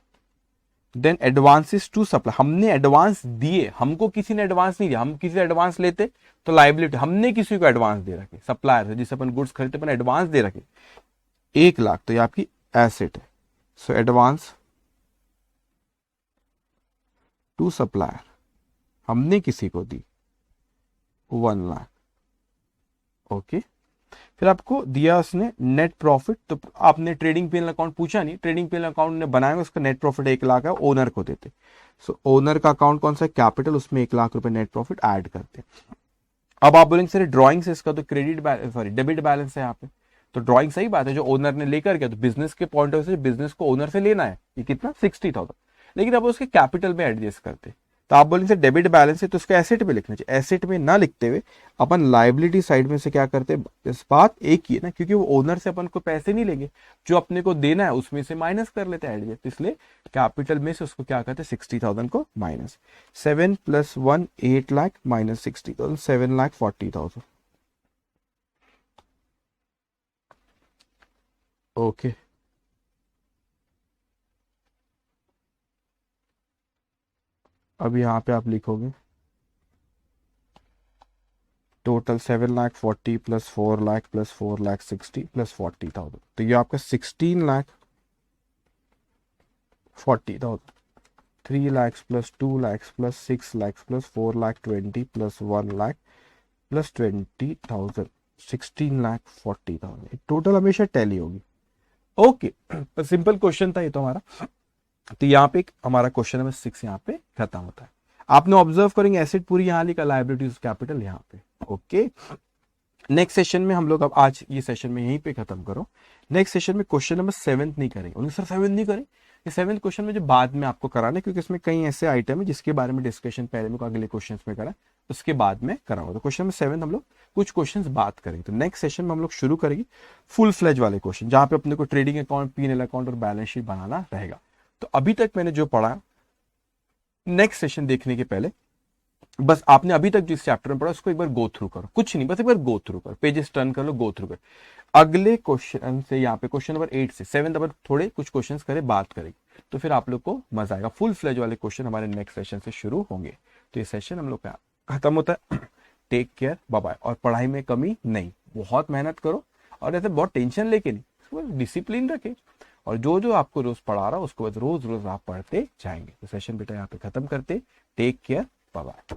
Then advances to supply, हमने एडवांस दिए, हमको किसी ने एडवांस नहीं दिया, हम किसी से एडवांस लेते तो लाइबिलिटी, हमने किसी को एडवांस दे रखे, सप्लायर से जिससे अपन गुड्स खरीदते अपन एडवांस दे रखे 1 लाख, तो ये आपकी एसेट है। सो एडवांस टू सप्लायर, हमने किसी को दी 1 लाख। ओके, फिर आपको दिया उसने नेट प्रॉफिट, तो आपने ट्रेडिंग पीएल अकाउंट पूछा नहीं, ट्रेडिंग पीएल अकाउंट ने बनाया, उसका नेट प्रॉफिट 1 लाख है, ओनर को देते। सो ओनर का अकाउंट कौन सा? कैपिटल, उसमें 1 लाख रुपए नेट प्रॉफिट ऐड करते। अब आप बोलेंगे सर ड्रॉइंग से इसका तो क्रेडिट सॉरी डेबिट बैलेंस है यहाँ पे, तो ड्रॉइंग सही बात है, जो ओनर ने लेकर गया, तो बिजनेस के पॉइंट ऑफ व्यू से बिजनेस को ओनर से लेना है, ये कितना? 60,000। लेकिन अब उसके कैपिटल में एडजस्ट करते, तो आप बोलेंगे डेबिट बैलेंस है तो उसका एसेट में लिखना चाहिए। एसेट में ना लिखते हुए अपन लाइबिलिटी साइड में से क्या करते हैं, इस बात एक ही है ना, क्योंकि वो ओनर से अपन को पैसे नहीं लेंगे, जो अपने को देना है उसमें से माइनस कर लेते हैं एडजस्ट, इसलिए कैपिटल में से उसको क्या करते हैं 60,000 को माइनस। 7 + 1 8 लाख माइनस 60,000 7,40,000। ओके अब यहाँ पे आप लिखोगे टोटल 7,40,000 + 4,00,000 + 4,60,000 + 40,000, तो ये आपका 16,40,000। 3 lakhs + 2 lakhs + 6 lakhs + 4,20,000 + 1 lakh + 20,000 16,40,000 total हमेशा टैली होगी। ओके सिंपल क्वेश्चन था ये तो हमारा। तो यहाँ पे हमारा क्वेश्चन नंबर 6 यहाँ पे खत्म होता है। आपने ऑब्जर्व करेंगे एसेट पूरी यहाँ लिखा, लायबिलिटीज कैपिटल यहाँ पे। ओके नेक्स्ट सेशन में हम लोग, अब आज ये सेशन में यहीं पे खत्म करो। नेक्स्ट सेशन में क्वेश्चन नंबर 7 नहीं करेंगे। उन्हें सर 7 नहीं करें, ये 7th क्वेश्चन में जो बाद में आपको कराना है, क्योंकि इसमें कई ऐसे आइटम है जिसके बारे में डिस्कशन पहले में अगले क्वेश्चन में करा, उसके बाद में कराऊंगा। तो क्वेश्चन नंबर 7 हम लोग कुछ क्वेश्चंस बात करेंगे। तो नेक्स्ट सेशन में हम लोग शुरू करेंगे फुल फ्लेज वाले क्वेश्चन, जहां पे अपने को ट्रेडिंग अकाउंट, P&L अकाउंट और बैलेंस शीट बनाना रहेगा। तो अभी तक मैंने जो पढ़ा, नेक्स्ट सेशन देखने के पहले बस आपने अभी तक जिस चैप्टर में पढ़ा उसको एक बार गो थ्रू करो, कुछ नहीं, बस एक बार गो थ्रू करो, पेजेस टर्न कर लो, गो थ्रू कर। अगले क्वेश्चन से यहाँ पे क्वेश्चन नंबर 8 से 7 अपन थोड़े कुछ क्वेश्चंस करें, बात करेंगे, तो फिर आप लोग को मजा आएगा। फुल फ्लेज वाले क्वेश्चन हमारे नेक्स्ट सेशन से शुरू होंगे। तो ये सेशन हम लोग का खत्म होता है। Take care, bye bye. और पढ़ाई में कमी नहीं, बहुत मेहनत करो और ऐसे बहुत टेंशन लेके नहीं, डिसिप्लिन रखे, और जो जो आपको रोज पढ़ा रहा उसको रोज रोज आप पढ़ते जाएंगे। तो सेशन बेटा यहाँ पे खत्म करते। Take care, bye bye.